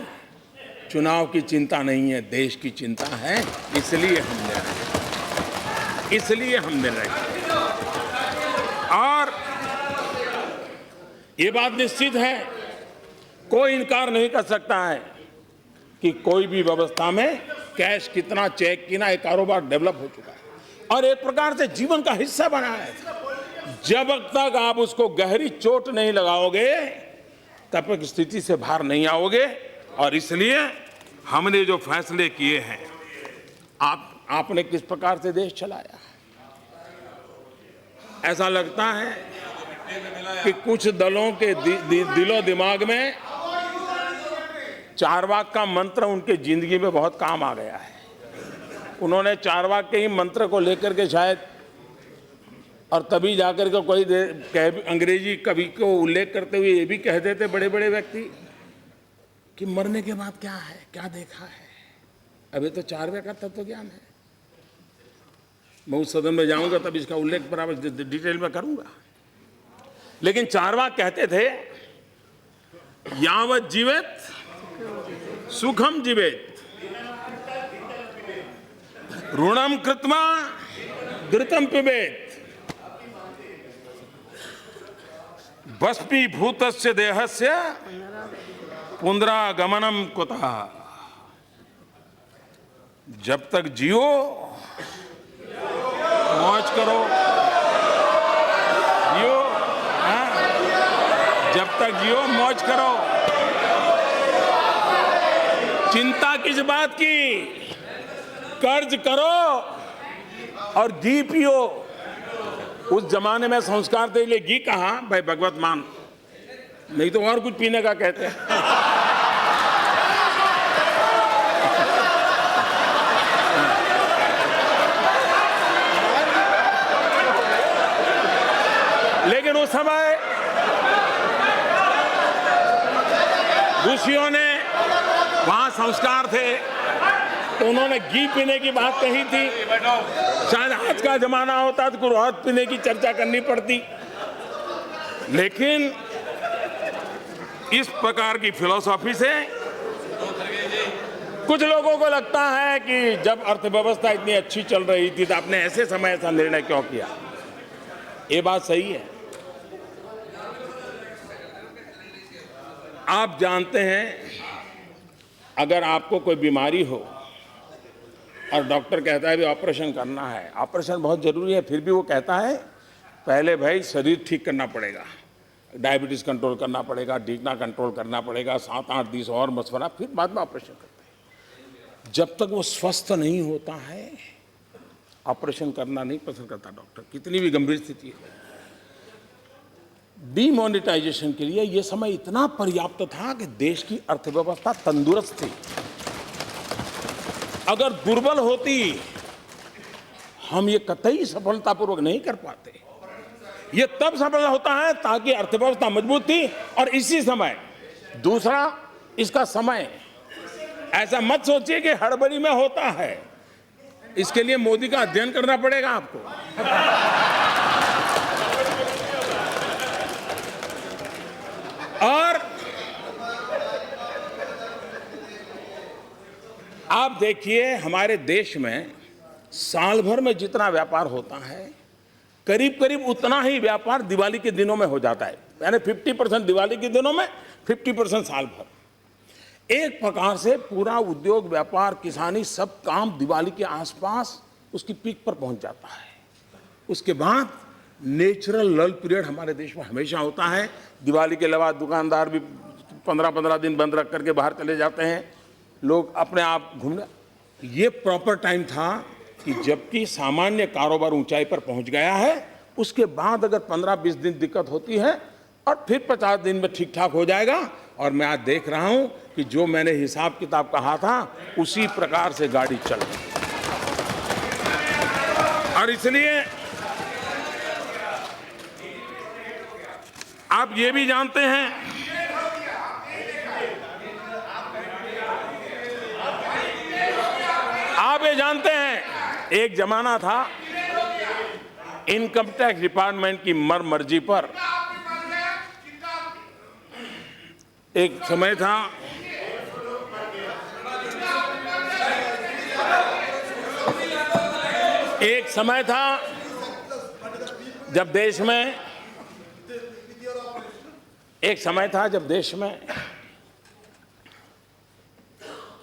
S2: चुनाव की चिंता नहीं है, देश की चिंता है, इसलिए हम निर्णय किए। और ये बात निश्चित है, कोई इनकार नहीं कर सकता है कि कोई भी व्यवस्था में कैश कितना, चेक कितना, एक कारोबार डेवलप हो चुका है। और एक प्रकार से जीवन का हिस्सा बनाया है। जब तक आप उसको गहरी चोट नहीं लगाओगे तब तक स्थिति से बाहर नहीं आओगे। और इसलिए हमने जो फैसले किए हैं, आपने किस प्रकार से देश चलाया, ऐसा लगता है कि कुछ दलों के दिलो दिमाग में चारवाक का मंत्र उनके जिंदगी में बहुत काम आ गया है। उन्होंने चारवाक के ही मंत्र को लेकर के शायद, और तभी जाकर के कोई अंग्रेजी कवि को उल्लेख करते हुए ये भी कह देते बड़े बड़े व्यक्ति कि मरने के बाद क्या है, क्या देखा है। अभी तो चारवाक का तत्व ज्ञान है। मैं उस सदन में जाऊंगा तब इसका उल्लेख बराबर डिटेल में करूंगा। लेकिन चारवाक कहते थे, यावत जीवेत सुखम जीवेत, ऋणम कृत्वा घृतम पिबेत, भस्मीभूतस्य देहस्य पुनरागमनम कुतः। जब तक जियो मौज करो, जियो, जब तक जियो मौज करो। चिंता किस बात की, कर्ज करो और घी पियो। उस जमाने में संस्कार के लिए घी कहा भाई, भगवत मान, नहीं तो और कुछ पीने का कहते हैं। लेकिन उस समय ऋषियों ने, वहां संस्कार थे तो उन्होंने घी पीने की बात कही थी। शायद आज का जमाना होता तो कुछ और पीने की चर्चा करनी पड़ती। लेकिन इस प्रकार की फिलॉसफी से कुछ लोगों को लगता है कि जब अर्थव्यवस्था इतनी अच्छी चल रही थी तो आपने ऐसे समय ऐसा निर्णय क्यों किया। ये बात सही है। आप जानते हैं, अगर आपको कोई बीमारी हो और डॉक्टर कहता है भी ऑपरेशन करना है, ऑपरेशन बहुत जरूरी है, फिर भी वो कहता है पहले भाई शरीर ठीक करना पड़ेगा, डायबिटीज कंट्रोल करना पड़ेगा, डीकना कंट्रोल करना पड़ेगा, 7-8 दिन और मशवरा, फिर बाद में ऑपरेशन करते हैं। जब तक वो स्वस्थ नहीं होता है ऑपरेशन करना नहीं पसंद करता डॉक्टर, कितनी भी गंभीर स्थिति है। डीमोनेटाइजेशन के लिए ये समय इतना पर्याप्त था कि देश की अर्थव्यवस्था तंदुरुस्त थी। अगर दुर्बल होती हम ये कतई सफलतापूर्वक नहीं कर पाते। ये तब सफल होता है ताकि अर्थव्यवस्था मजबूत थी। और इसी समय दूसरा, इसका समय, ऐसा मत सोचिए कि हड़बड़ी में होता है। इसके लिए मोदी का अध्ययन करना पड़ेगा आपको। और आप देखिए, हमारे देश में साल भर में जितना व्यापार होता है, करीब करीब उतना ही व्यापार दिवाली के दिनों में हो जाता है। यानी 50% दिवाली के दिनों में, 50% साल भर। एक प्रकार से पूरा उद्योग, व्यापार, किसानी, सब काम दिवाली के आसपास उसकी पीक पर पहुंच जाता है। उसके बाद नेचुरल लल पीरियड हमारे देश में हमेशा होता है। दिवाली के अलावा दुकानदार भी 15-15 दिन बंद रख करके बाहर चले जाते हैं, लोग अपने आप घूमने। ये प्रॉपर टाइम था कि जबकि सामान्य कारोबार ऊंचाई पर पहुंच गया है, उसके बाद अगर 15-20 दिन दिक्कत होती है और फिर 50 दिन में ठीक ठाक हो जाएगा। और मैं आज देख रहा हूं कि जो मैंने हिसाब किताब कहा था उसी प्रकार से गाड़ी चल रही। और इसलिए आप ये भी जानते हैं, आप ये जानते हैं, एक जमाना था इनकम टैक्स डिपार्टमेंट की मर्जी पर, एक समय था जब देश में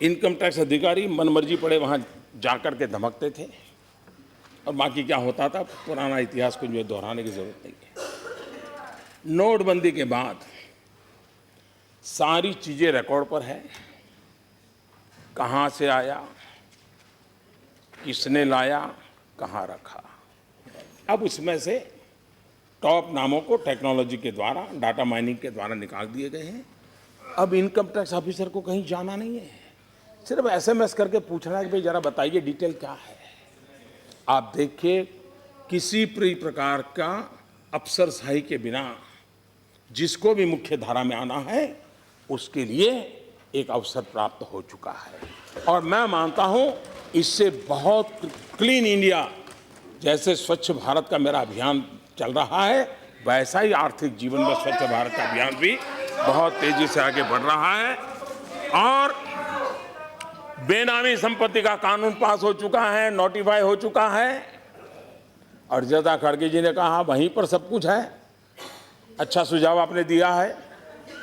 S2: इनकम टैक्स अधिकारी मनमर्जी पड़े वहां जाकर के धमकते थे। और बाकी क्या होता था पुराना इतिहास को जो दोहराने की जरूरत नहीं है। नोटबंदी के बाद सारी चीजें रिकॉर्ड पर है, कहाँ से आया, किसने लाया, कहाँ रखा। अब उसमें से टॉप नामों को टेक्नोलॉजी के द्वारा, डाटा माइनिंग के द्वारा निकाल दिए गए हैं। अब इनकम टैक्स ऑफिसर को कहीं जाना नहीं है, सिर्फ एसएमएस करके पूछना है कि भाई जरा बताइए डिटेल क्या है। आप देखिए किसी भी प्रकार का अफसरशाही के बिना जिसको भी मुख्य धारा में आना है उसके लिए एक अवसर प्राप्त हो चुका है। और मैं मानता हूं इससे बहुत क्लीन इंडिया, जैसे स्वच्छ भारत का मेरा अभियान चल रहा है, वैसा ही आर्थिक जीवन में स्वच्छ भारत का अभियान भी बहुत तेजी से आगे बढ़ रहा है। और बेनामी संपत्ति का कानून पास हो चुका है, नोटिफाई हो चुका है। और जदा खड़गे जी ने कहा वहीं पर सब कुछ है। अच्छा सुझाव आपने दिया है,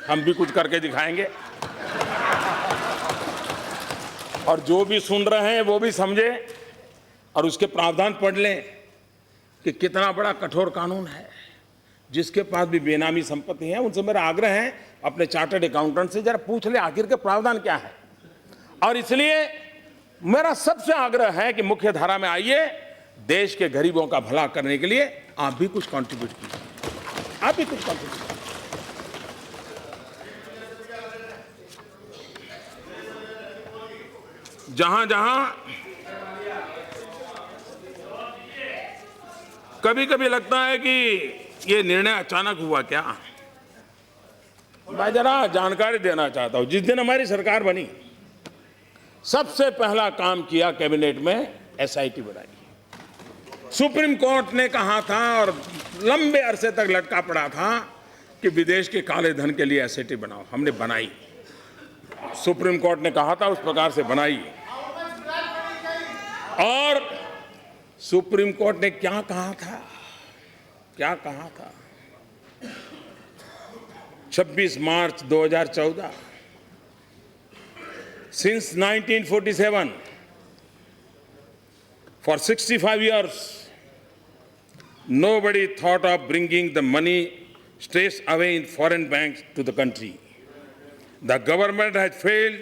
S2: हम भी कुछ करके दिखाएंगे। और जो भी सुन रहे हैं वो भी समझे और उसके प्रावधान पढ़ लें कि कितना बड़ा कठोर कानून है। जिसके पास भी बेनामी संपत्ति है उनसे मेरा आग्रह है अपने चार्टर्ड अकाउंटेंट से जरा पूछ ले आखिर के प्रावधान क्या है। और इसलिए मेरा सबसे आग्रह है कि मुख्य धारा में आइए, देश के गरीबों का भला करने के लिए आप भी कुछ कंट्रीब्यूट कीजिए, आप भी कुछ कंट्रीब्यूट कीजिए। जहां जहां कभी कभी लगता है कि ये निर्णय अचानक हुआ क्या, मैं जरा जानकारी देना चाहता हूं। जिस दिन हमारी सरकार बनी सबसे पहला काम किया कैबिनेट में एसआईटी बनाई। सुप्रीम कोर्ट ने कहा था और लंबे अरसे तक लटका पड़ा था कि विदेश के काले धन के लिए एसआईटी बनाओ, हमने बनाई। सुप्रीम कोर्ट ने कहा था उस प्रकार से बनाई। और सुप्रीम कोर्ट ने क्या कहा था, क्या कहा था? 26 मार्च 2014, since 1947 for 65 years nobody thought of bringing the money straight away in foreign banks to the country. The government has failed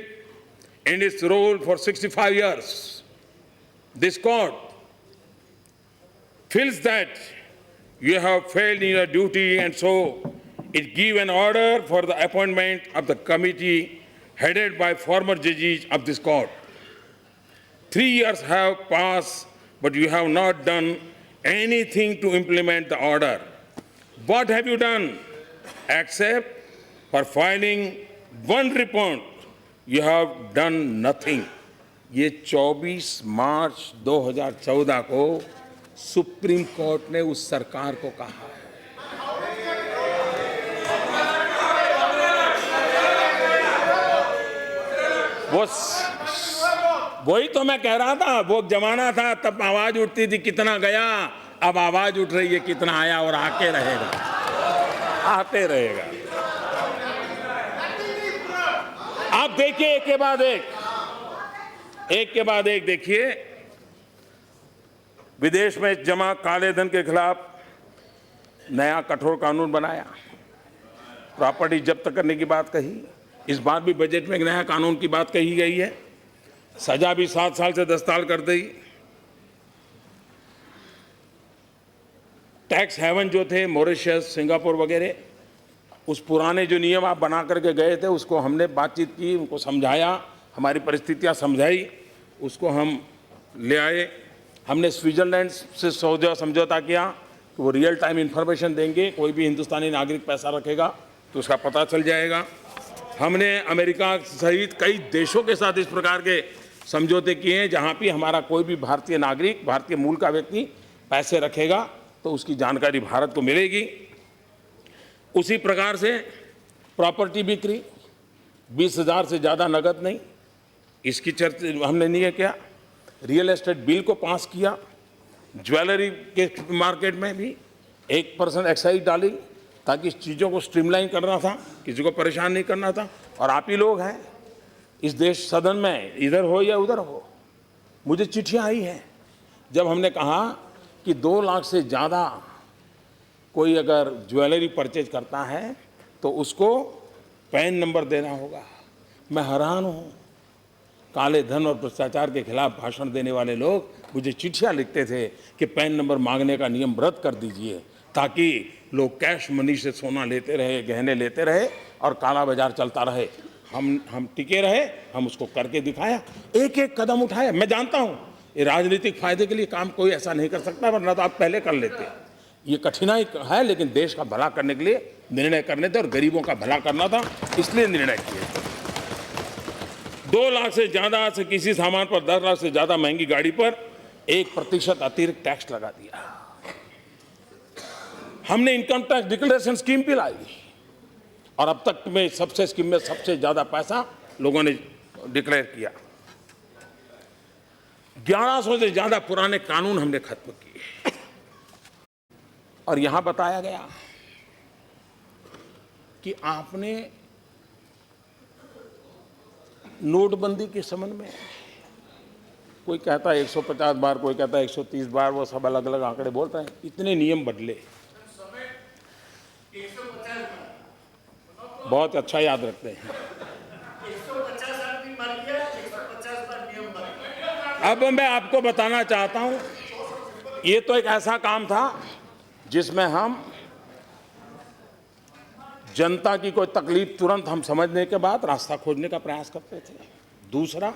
S2: in its role for 65 years. This court feels that you have failed in your duty, and so it gives an order for the appointment of the committee headed by former judges of this court. 3 years have passed, but you have not done anything to implement the order. What have you done? Except for filing one report, you have done nothing. ये 24 मार्च 2014 को supreme court ने उस सरकार को कहा है। वही तो मैं कह रहा था, वो जमाना था तब आवाज उठती थी कितना गया, अब आवाज उठ रही है कितना आया और आके रहेगा, आते रहेगा। आप देखिए एक के बाद एक देखिए, विदेश में जमा काले धन के खिलाफ नया कठोर कानून बनाया, प्रॉपर्टी जब्त करने की बात कही। इस बार भी बजट में एक नया कानून की बात कही गई है, सजा भी 7 साल से 10 साल कर दी। टैक्स हेवन जो थे मॉरिशस, सिंगापुर वगैरह, उस पुराने जो नियम आप बना करके गए थे उसको हमने बातचीत की, उनको समझाया, हमारी परिस्थितियां समझाई, उसको हम ले आए। हमने स्विट्जरलैंड से समझौता किया कि वो रियल टाइम इंफॉर्मेशन देंगे, कोई भी हिंदुस्तानी नागरिक पैसा रखेगा तो उसका पता चल जाएगा। हमने अमेरिका सहित कई देशों के साथ इस प्रकार के समझौते किए हैं जहाँ भी हमारा कोई भी भारतीय नागरिक, भारतीय मूल का व्यक्ति पैसे रखेगा तो उसकी जानकारी भारत को मिलेगी। उसी प्रकार से प्रॉपर्टी बिक्री 20,000 से ज़्यादा नगद नहीं, इसकी चर्चा हमने नहीं किया। रियल एस्टेट बिल को पास किया, ज्वेलरी के मार्केट में भी 1% एक्साइज डाली ताकि इस चीज़ों को स्ट्रीमलाइन करना था, किसी को परेशान नहीं करना था। और आप ही लोग हैं इस देश सदन में, इधर हो या उधर हो, मुझे चिट्ठियाँ आई हैं जब हमने कहा कि 2 लाख से ज़्यादा कोई अगर ज्वेलरी परचेज करता है तो उसको पैन नंबर देना होगा। मैं हैरान हूँ, काले धन और भ्रष्टाचार के खिलाफ भाषण देने वाले लोग मुझे चिट्ठियाँ लिखते थे कि पैन नंबर मांगने का नियम रद्द कर दीजिए ताकि लोग कैश मनी से सोना लेते रहे, गहने लेते रहे और काला बाजार चलता रहे। हम टिके रहे, हम उसको करके दिखाया, एक एक कदम उठाया। मैं जानता हूँ ये राजनीतिक फायदे के लिए काम कोई ऐसा नहीं कर सकता, वरना तो आप पहले कर लेते। ये कठिनाई है, लेकिन देश का भला करने के लिए निर्णय करने थे और गरीबों का भला करना था, इसलिए निर्णय किए। 2 लाख से ज़्यादा से किसी सामान पर 10 लाख से ज़्यादा महंगी गाड़ी पर 1% अतिरिक्त टैक्स लगा दिया। हमने इनकम टैक्स डिक्लेरेशन स्कीम भी लाई और अब तक में सबसे स्कीम में सबसे ज़्यादा पैसा लोगों ने डिक्लेयर किया। 1100 से ज़्यादा पुराने कानून हमने खत्म किए और यहां बताया गया कि आपने नोटबंदी के संबंध में, कोई कहता है 150 बार, कोई कहता है 130 बार, वो सब अलग अलग आंकड़े बोल रहे हैं, इतने नियम बदले। बहुत अच्छा याद रखते हैं। अब मैं आपको बताना चाहता हूं, ये तो एक ऐसा काम था जिसमें हम जनता की कोई तकलीफ तुरंत हम समझने के बाद रास्ता खोजने का प्रयास करते थे। दूसरा,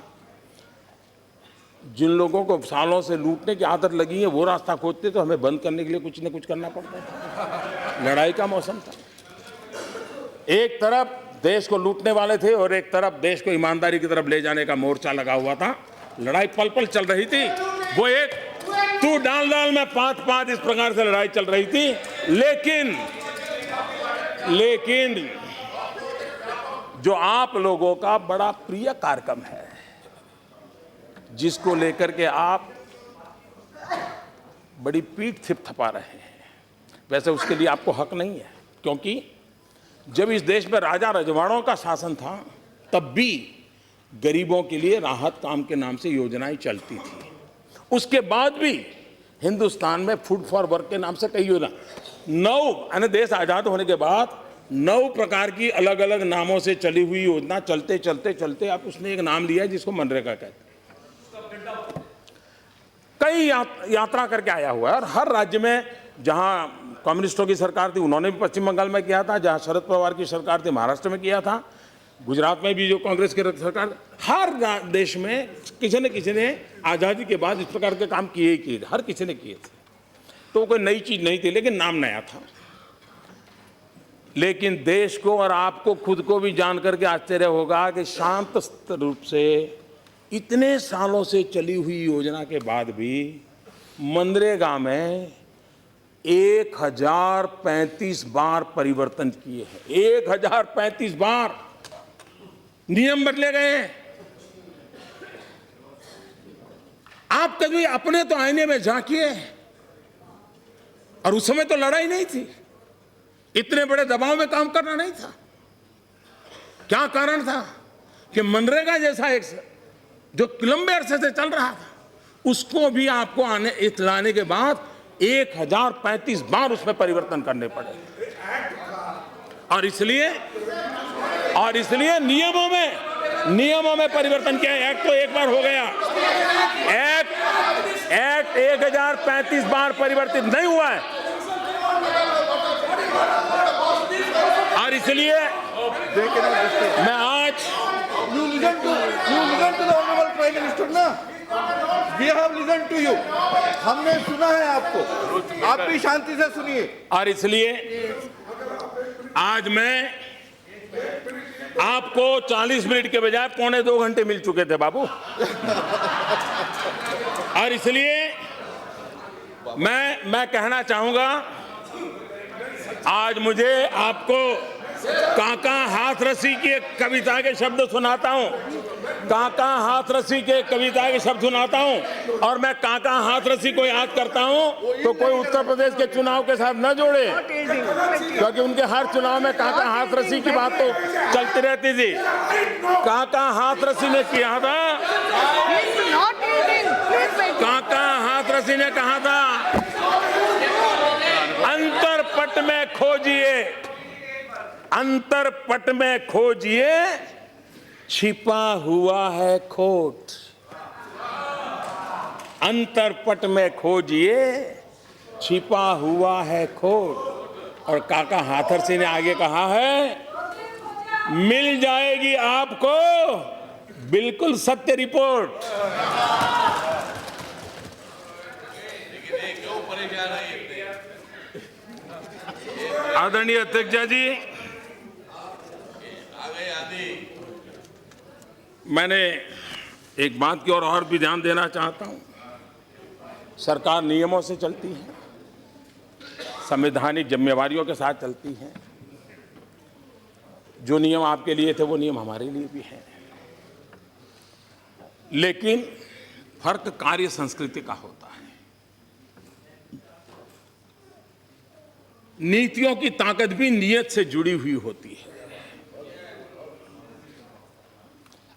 S2: जिन लोगों को सालों से लूटने की आदत लगी है वो रास्ता खोजते तो हमें बंद करने के लिए कुछ न कुछ करना पड़ता था। लड़ाई का मौसम था, एक तरफ देश को लूटने वाले थे और एक तरफ देश को ईमानदारी की तरफ ले जाने का मोर्चा लगा हुआ था। लड़ाई पल पल चल रही थी, वो एक तू डाल डाल में 5-5 इस प्रकार से लड़ाई चल रही थी। लेकिन जो आप लोगों का बड़ा प्रिय कार्यक्रम है, जिसको लेकर के आप बड़ी पीठ थिपथपा रहे हैं, वैसे उसके लिए आपको हक नहीं है, क्योंकि जब इस देश में राजा रजवाड़ों का शासन था तब भी गरीबों के लिए राहत काम के नाम से योजनाएं चलती थी। उसके बाद भी हिंदुस्तान में फूड फॉर वर्क के नाम से कई योजना, 9 यानी देश आजाद होने के बाद 9 प्रकार की अलग अलग नामों से चली हुई योजना चलते चलते चलते अब उसने एक नाम लिया है जिसको मनरेगा कहते हैं। कई यात्रा करके आया हुआ है और हर राज्य में, जहां कम्युनिस्टों की सरकार थी उन्होंने भी पश्चिम बंगाल में किया था, जहां शरद पवार की सरकार थी महाराष्ट्र में किया था, गुजरात में भी जो कांग्रेस की सरकार, हर देश में किसी ने आज़ादी के बाद इस प्रकार के काम किए ही किए, हर किसी ने किए थे। तो कोई नई चीज नहीं थी, लेकिन नाम नया था। लेकिन देश को और आपको खुद को भी जान करके आश्चर्य होगा कि शांत रूप से इतने सालों से चली हुई योजना के बाद भी मनरेगा में 1035 बार परिवर्तन किए हैं। 1035 बार नियम बदले गए। आप कभी अपने तो आईने में झांकिए, और उस समय तो लड़ाई नहीं थी, इतने बड़े दबाव में काम करना नहीं था। क्या कारण था कि मनरेगा जैसा एक जो लंबे अरसे से चल रहा था, उसको भी आपको लाने के बाद 1035 बार उसमें परिवर्तन करने पड़े। और इसलिए नियमों में परिवर्तन किया। एक्ट तो एक बार हो गया, एक्ट 1035 बार परिवर्तित नहीं हुआ है। और इसलिए मैं आज
S4: You listen to the honorable Prime Minister ना? We have listened to you. हमने सुना है आपको, आप भी शांति से सुनिए।
S2: और इसलिए आज मैं आपको 40 मिनट के बजाय 1.25 घंटे मिल चुके थे बाबू। और इसलिए मैं कहना चाहूंगा, आज मुझे आपको काका हाथरसी की एक कविता के शब्द सुनाता हूं। काका हाथरसी के कविता के शब्द सुनाता हूं, और मैं काका हाथरसी को याद करता हूं तो कोई उत्तर प्रदेश के चुनाव के साथ न जोड़े, क्योंकि उनके हर चुनाव में काका हाथरसी की बात तो चलती रहती थी। काका हाथरसी ने किया था, काका हाथरसी ने कहा था अंतरपट में खोजिए, अंतरपट में खोजिए, छिपा हुआ है खोट। अंतरपट में खोजिए, छिपा हुआ है खोट। और काका हाथर सिंह ने आगे कहा है, मिल जाएगी आपको बिल्कुल सत्य रिपोर्ट। आदरणीय अध्यक्ष जी, मैंने एक बात की ओर और भी ध्यान देना चाहता हूं। सरकार नियमों से चलती है, संवैधानिक जिम्मेवारियों के साथ चलती है। जो नियम आपके लिए थे वो नियम हमारे लिए भी हैं, लेकिन फर्क कार्य संस्कृति का होता है। नीतियों की ताकत भी नियत से जुड़ी हुई होती है।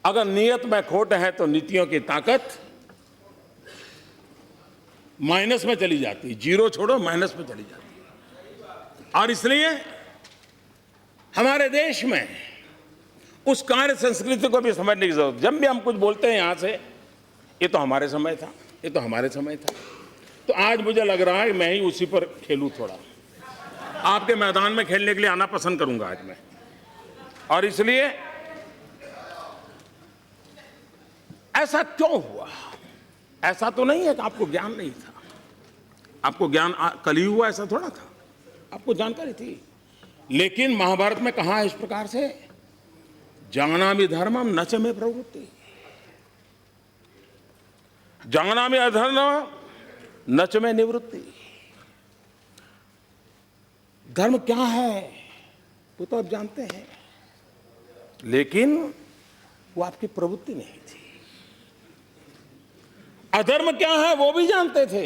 S2: अगर नियत में खोट है तो नीतियों की ताकत माइनस में चली जाती है, जीरो छोड़ो माइनस में चली जाती है। और इसलिए हमारे देश में उस कार्य संस्कृति को भी समझने की जरूरत। जब भी हम कुछ बोलते हैं यहां से, ये तो हमारे समय था, ये तो हमारे समय था, तो आज मुझे लग रहा है मैं ही उसी पर खेलूं। थोड़ा आपके मैदान में खेलने के लिए आना पसंद करूंगा आज मैं। और इसलिए ऐसा क्यों हुआ? ऐसा तो नहीं है कि आपको ज्ञान नहीं था। आपको ज्ञान कल ही हुआ ऐसा थोड़ा था, आपको जानकारी थी। लेकिन महाभारत में कहा है इस प्रकार से, जानामि धर्मम न च मे प्रवृत्ति। जानामि अधर्मम न च मे निवृत्ति। धर्म क्या है वो तो आप जानते हैं, लेकिन वो आपकी प्रवृत्ति नहीं थी। अधर्म क्या है वो भी जानते थे,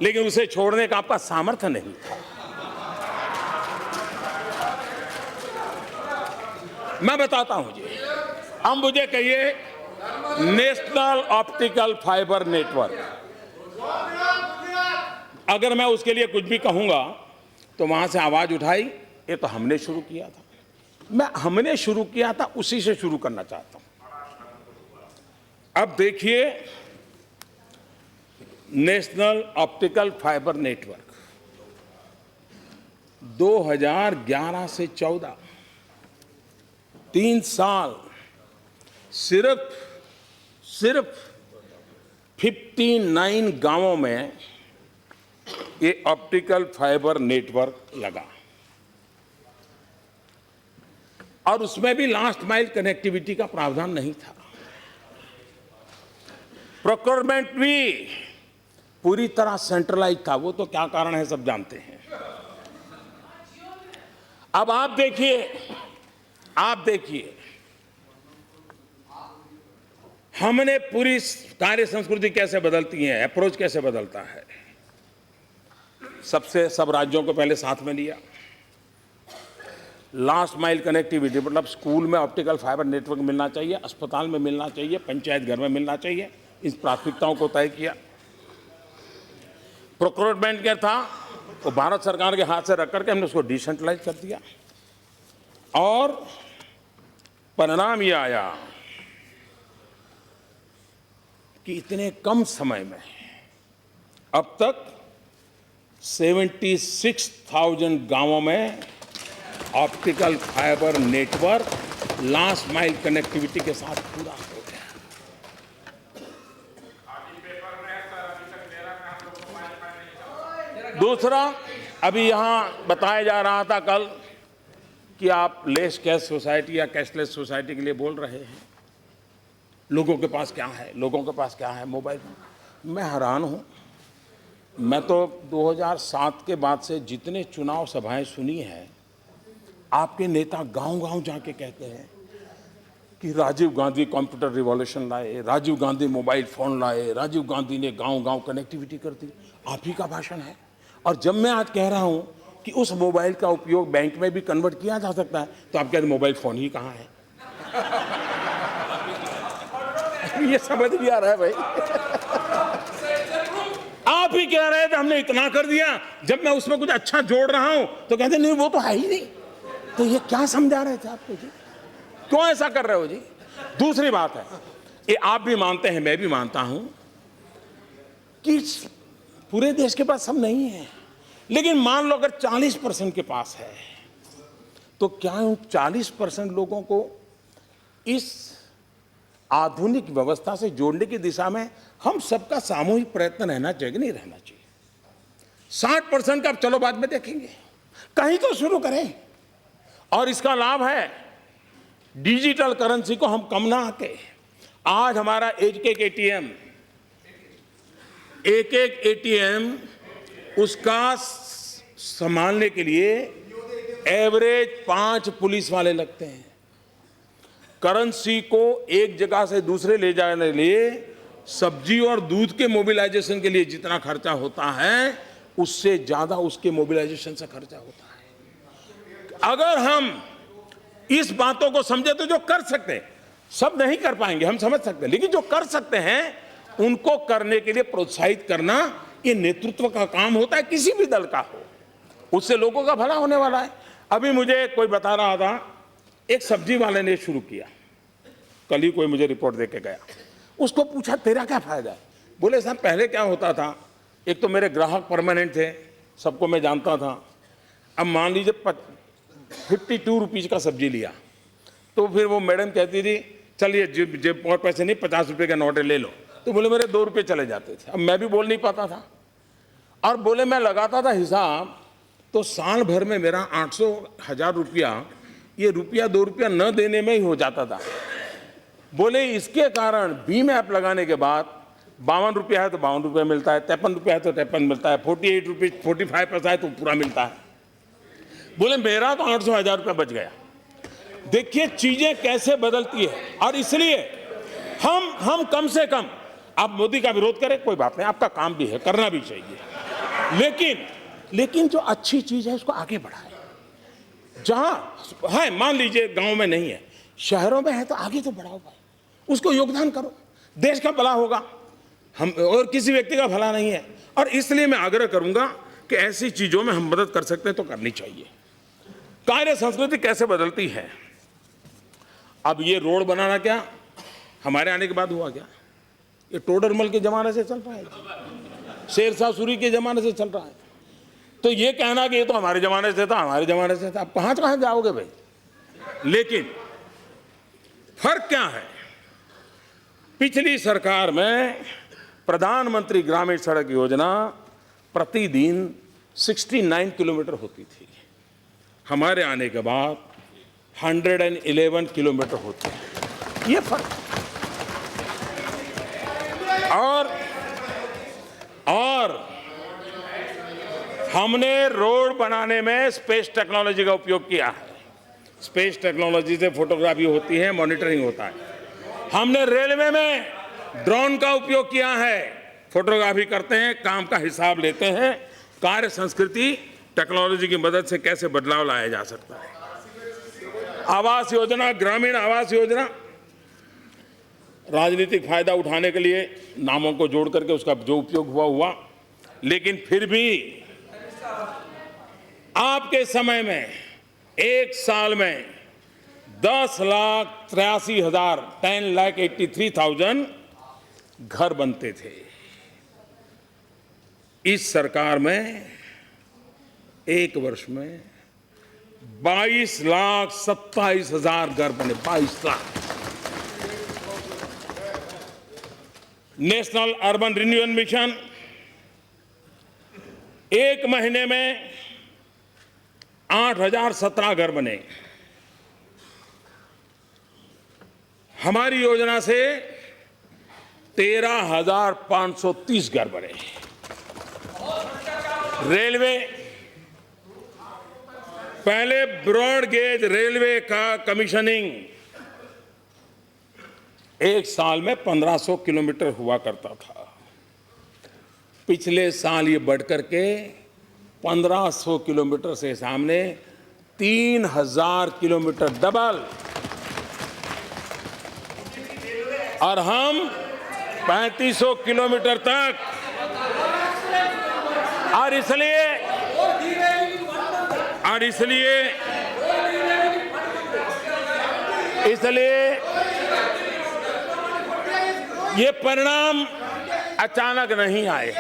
S2: लेकिन उसे छोड़ने का आपका सामर्थ्य नहीं था। मैं बताता हूं जी, हम मुझे कहिए नेशनल ऑप्टिकल फाइबर नेटवर्क, अगर मैं उसके लिए कुछ भी कहूंगा तो वहां से आवाज उठाई, ये तो हमने शुरू किया था। मैं हमने शुरू किया था उसी से शुरू करना चाहता हूं। अब देखिए, नेशनल ऑप्टिकल फाइबर नेटवर्क 2011 से 14 3 साल सिर्फ 59 गांवों में ये ऑप्टिकल फाइबर नेटवर्क लगा। और उसमें भी लास्ट माइल कनेक्टिविटी का प्रावधान नहीं था। प्रोक्योरमेंट भी पूरी तरह सेंट्रलाइज था। वो तो क्या कारण है सब जानते हैं। अब आप देखिए हमने पूरी कार्य संस्कृति कैसे बदलती है, अप्रोच कैसे बदलता है। सब राज्योों को पहले साथ में लिया। लास्ट माइल कनेक्टिविटी मतलब स्कूल में ऑप्टिकल फाइबर नेटवर्क मिलना चाहिए, अस्पताल में मिलना चाहिए, पंचायत घर में मिलना चाहिए, इस प्राथमिकताओं को तय किया। प्रोक्योरमेंट क्या था, वो भारत सरकार के हाथ से रख करके हमने उसको डिसेंट्रलाइज कर दिया। और परिणाम ये आया कि इतने कम समय में अब तक 76,000 गांवों में optical fibre network last mile connectivity के साथ पूरा हो गया। दूसरा, अभी यहां बताया जा रहा था कल कि आप लेस कैश सोसाइटी या कैशलेस सोसाइटी के लिए बोल रहे हैं। लोगों के पास क्या है, लोगों के पास क्या है, मोबाइल। मैं हैरान हूं। मैं तो 2007 के बाद से जितने चुनाव सभाएं सुनी हैं, आपके नेता गांव-गांव जाके कहते हैं कि राजीव गांधी कंप्यूटर रिवॉल्यूशन लाए, राजीव गांधी मोबाइल फोन लाए, राजीव गांधी ने गांव-गांव कनेक्टिविटी कर दी। आप ही का भाषण है। और जब मैं आज कह रहा हूं कि उस मोबाइल का उपयोग बैंक में भी कन्वर्ट किया जा सकता है, तो आप कहते हैं मोबाइल फोन ही कहां है। ये समझ नहीं आ रहा है भाई। आप ही कह रहे थे हमने इतना कर दिया, जब मैं उसमें कुछ अच्छा जोड़ रहा हूं तो कहते नहीं वो तो है ही नहीं। तो ये क्या समझा रहे थे आपको जी? क्यों ऐसा कर रहे हो जी? दूसरी बात है, ये आप भी मानते हैं, मैं भी मानता हूं कि पूरे देश के पास सब नहीं है, लेकिन मान लो अगर 40% के पास है तो क्या उन 40% लोगों को इस आधुनिक व्यवस्था से जोड़ने की दिशा में हम सबका सामूहिक प्रयत्न रहना चाहिए कि नहीं रहना चाहिए? 60% का अब चलो बाद में देखेंगे, कहीं तो शुरू करें। और इसका लाभ है डिजिटल करेंसी को हम कम ना आके, आज हमारा एक एक एटीएम उसका संभालने के लिए एवरेज 5 पुलिस वाले लगते हैं। करेंसी को एक जगह से दूसरे ले जाने के लिए सब्जी और दूध के मोबिलाइजेशन के लिए जितना खर्चा होता है उससे ज्यादा उसके मोबिलाइजेशन से खर्चा होता है। अगर हम इस बातों को समझे तो जो कर सकते हैं, सब नहीं कर पाएंगे हम समझ सकते हैं, लेकिन जो कर सकते हैं उनको करने के लिए प्रोत्साहित करना ये नेतृत्व का काम होता है, किसी भी दल का हो। उससे लोगों का भला होने वाला है। अभी मुझे कोई बता रहा था, एक सब्जी वाले ने शुरू किया, कल ही कोई मुझे रिपोर्ट देके गया, उसको पूछा तेरा क्या फायदा है? बोले साहब पहले क्या होता था, एक तो मेरे ग्राहक परमानेंट थे, सबको मैं जानता था। अब मान लीजिए 52 रुपीज़ का सब्जी लिया तो फिर वो मैडम कहती थी चलिए जेब और पैसे नहीं, 50 रुपये का नोट ले लो, तो बोले मेरे 2 रुपये चले जाते थे। अब मैं भी बोल नहीं पाता था, और बोले मैं लगाता था हिसाब तो साल भर में मेरा 800-1000 रुपया, ये रुपया 2 रुपया न देने में ही हो जाता था। बोले इसके कारण भीम ऐप लगाने के बाद 52 रुपया है तो 52 रुपया मिलता है, 53 रुपया है तो 53 मिलता है, 48 रुपीज 45 पैसा है तो पूरा मिलता है। बोले मेरा तो 800-1000 रुपया बच गया। देखिए चीजें कैसे बदलती है। और इसलिए हम कम से कम, आप मोदी का विरोध करें कोई बात नहीं, आपका काम भी है, करना भी चाहिए, लेकिन जो अच्छी चीज है उसको आगे बढ़ाएं। जहां है मान लीजिए गांव में नहीं है, शहरों में है तो आगे तो बढ़ाओ भाई, उसको योगदान करो, देश का भला होगा, हम और किसी व्यक्ति का भला नहीं है। और इसलिए मैं आग्रह करूंगा कि ऐसी चीजों में हम मदद कर सकते हैं तो करनी चाहिए। कार्य संस्कृति कैसे बदलती है? अब ये रोड बनाना क्या हमारे आने के बाद हुआ क्या? ये टोडरमल के जमाने से चल रहा है, शेरशाह सूरी के जमाने से चल रहा है। तो ये कहना कि ये तो हमारे जमाने से था, हमारे जमाने से था, अब कहां जाओगे भाई? लेकिन फर्क क्या है? पिछली सरकार में प्रधानमंत्री ग्रामीण सड़क योजना प्रतिदिन 69 किलोमीटर होती थी, हमारे आने के बाद 111 किलोमीटर होती है। ये फर्क। और हमने रोड बनाने में स्पेस टेक्नोलॉजी का उपयोग किया है। स्पेस टेक्नोलॉजी से फोटोग्राफी होती है, मॉनिटरिंग होता है। हमने रेलवे में ड्रोन का उपयोग किया है, फोटोग्राफी करते हैं, काम का हिसाब लेते हैं। कार्य संस्कृति टेक्नोलॉजी की मदद से कैसे बदलाव लाया जा सकता है। आवास योजना, ग्रामीण आवास योजना, राजनीतिक फायदा उठाने के लिए नामों को जोड़ करके उसका जो उपयोग हुआ, लेकिन फिर भी आपके समय में एक साल में 10,83,000 घर बनते थे। इस सरकार में एक वर्ष में 22,27,000 घर बने। 22 lakh. National urban renewal mission एक महीने में 8,017 घर बने। हमारी योजना से 13,530 घर बने। रेलवे, पहले ब्रॉड गेज रेलवे का कमीशनिंग एक साल में 1500 किलोमीटर हुआ करता था। पिछले साल ये बढ़ करके 1500 किलोमीटर से सामने 3,000 किलोमीटर, डबल। और हम 3500 किलोमीटर तक और इसलिए ये परिणाम अचानक नहीं आए।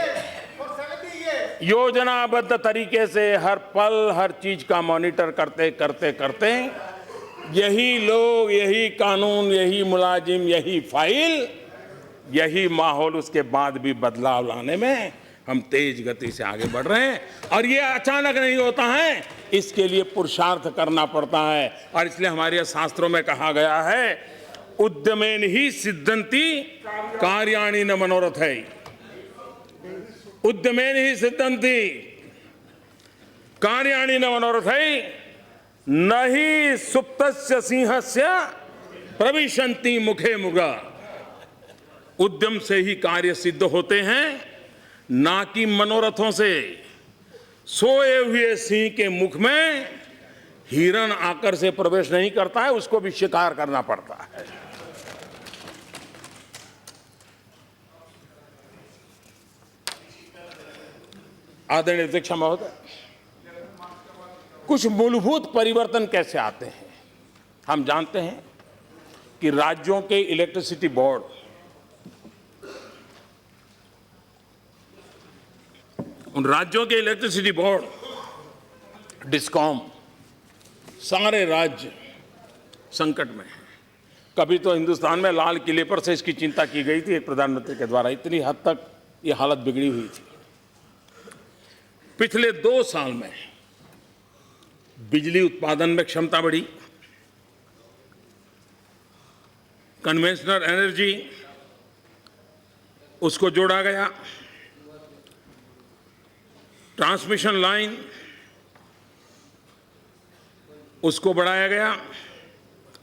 S2: योजनाबद्ध तरीके से हर पल हर चीज का मॉनिटर करते करते करते यही लोग, यही कानून, यही मुलाजिम, यही फाइल, यही माहौल, उसके बाद भी बदलाव लाने में हम तेज गति से आगे बढ़ रहे हैं। और ये अचानक नहीं होता है, इसके लिए पुरुषार्थ करना पड़ता है। और इसलिए हमारे शास्त्रों में कहा गया है, उद्यमेन ही सिद्धंति कार्याणि न मनोरथै। उद्यमेन ही सिद्धंति कार्याणि न मनोरथै न ही सुप्तस्य सिंहस्य प्रविशन्ति मुखे मृगा। उद्यम से ही कार्य सिद्ध होते हैं, ना कि मनोरथों से। सोए हुए सिंह के मुख में हिरण आकर से प्रवेश नहीं करता है, उसको भी शिकार करना पड़ता है। आदरणीय अध्यक्ष महोदय, कुछ मूलभूत परिवर्तन कैसे आते हैं? हम जानते हैं कि राज्यों के इलेक्ट्रिसिटी बोर्ड, उन राज्यों के इलेक्ट्रिसिटी बोर्ड डिस्कॉम, सारे राज्य संकट में हैं। कभी तो हिंदुस्तान में लाल किले पर से इसकी चिंता की गई थी प्रधानमंत्री के द्वारा, इतनी हद तक ये हालत बिगड़ी हुई थी। पिछले 2 साल में बिजली उत्पादन में क्षमता बढ़ी, कन्वेंशनल एनर्जी उसको जोड़ा गया, ट्रांसमिशन लाइन उसको बढ़ाया गया,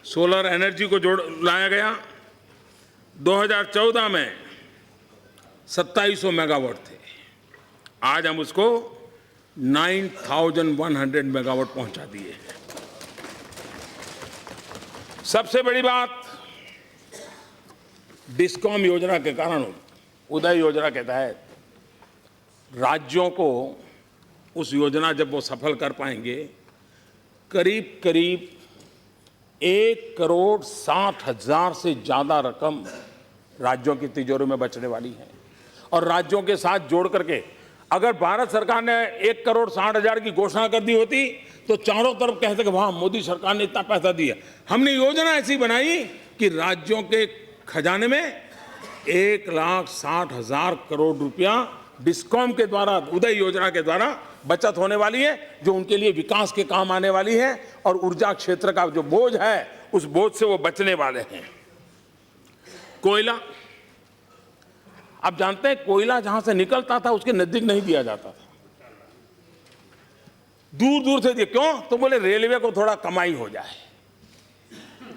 S2: सोलर एनर्जी को जोड़ लाया गया। 2014 में 2700 मेगावाट थे, आज हम उसको 9100 मेगावाट पहुंचा दिए। सबसे बड़ी बात, डिस्कॉम योजना के कारण, उदय योजना के तहत राज्यों को उस योजना जब वो सफल कर पाएंगे, करीब करीब 1,60,00,000 से ज़्यादा रकम राज्यों की तिजोरी में बचने वाली है। और राज्यों के साथ जोड़ करके अगर भारत सरकार ने 1,60,00,000 की घोषणा कर दी होती तो चारों तरफ कहते कि वाह, मोदी सरकार ने इतना पैसा दिया। हमने योजना ऐसी बनाई कि राज्यों के खजाने में 1,60,000 करोड़ रुपया डिस्कॉम के द्वारा, उदय योजना के द्वारा बचत होने वाली है, जो उनके लिए विकास के काम आने वाली है। और ऊर्जा क्षेत्र का जो बोझ है, उस बोझ से वो बचने वाले हैं। कोयला, आप जानते हैं कोयला जहां से निकलता था उसके नजदीक नहीं दिया जाता था, दूर दूर से दिया। क्यों? तो बोले रेलवे को थोड़ा कमाई हो जाए।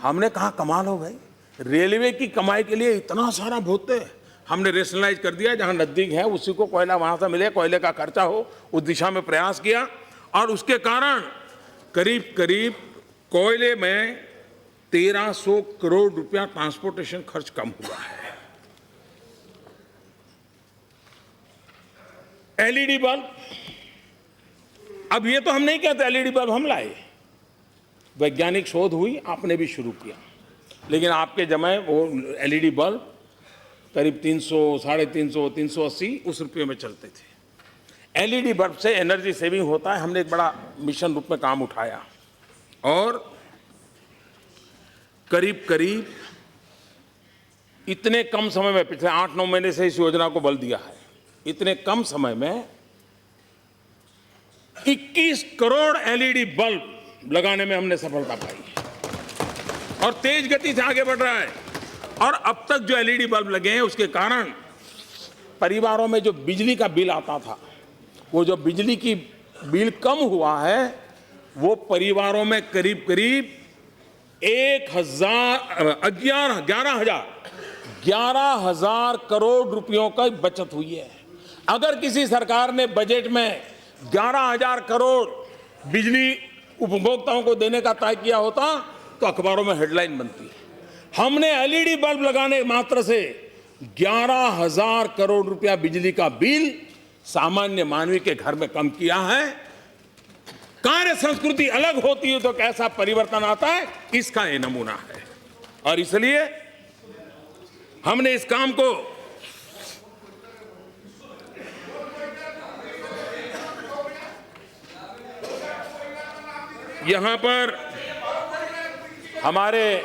S2: हमने कहा कमाल हो भाई, रेलवे की कमाई के लिए इतना सारा भोते हमने रेशनलाइज कर दिया, जहां नजदीक है उसी को कोयला वहां से मिले, कोयले का खर्चा हो, उस दिशा में प्रयास किया। और उसके कारण करीब करीब कोयले में 1300 करोड़ रुपया ट्रांसपोर्टेशन खर्च कम हुआ है। एलईडी बल्ब, अब ये तो हम नहीं कहते एलईडी बल्ब हम लाए, वैज्ञानिक शोध हुई, आपने भी शुरू किया, लेकिन आपके जमाने वो एलईडी बल्ब करीब 300, 350, 380 उस रुपये में चलते थे। एलईडी बल्ब से एनर्जी सेविंग होता है। हमने एक बड़ा मिशन रूप में काम उठाया और करीब करीब इतने कम समय में, पिछले 8-9 महीने से इस योजना को बल दिया है, इतने कम समय में 21 करोड़ एलईडी बल्ब लगाने में हमने सफलता पाई और तेज गति से आगे बढ़ रहा है। और अब तक जो एलईडी बल्ब लगे हैं उसके कारण परिवारों में जो बिजली का बिल आता था, वो जो बिजली की बिल कम हुआ है, वो परिवारों में करीब करीब 11,000 करोड़ रुपयों का बचत हुई है। अगर किसी सरकार ने बजट में 11,000 करोड़ बिजली उपभोक्ताओं को देने का तय किया होता तो अखबारों में हेडलाइन बनती है। हमने एलईडी बल्ब लगाने मात्र से 11,000 करोड़ रुपया बिजली का बिल सामान्य मानवी के घर में कम किया है। कार्य संस्कृति अलग होती है तो कैसा परिवर्तन आता है, इसका ये नमूना है। और इसलिए हमने इस काम को यहां पर हमारे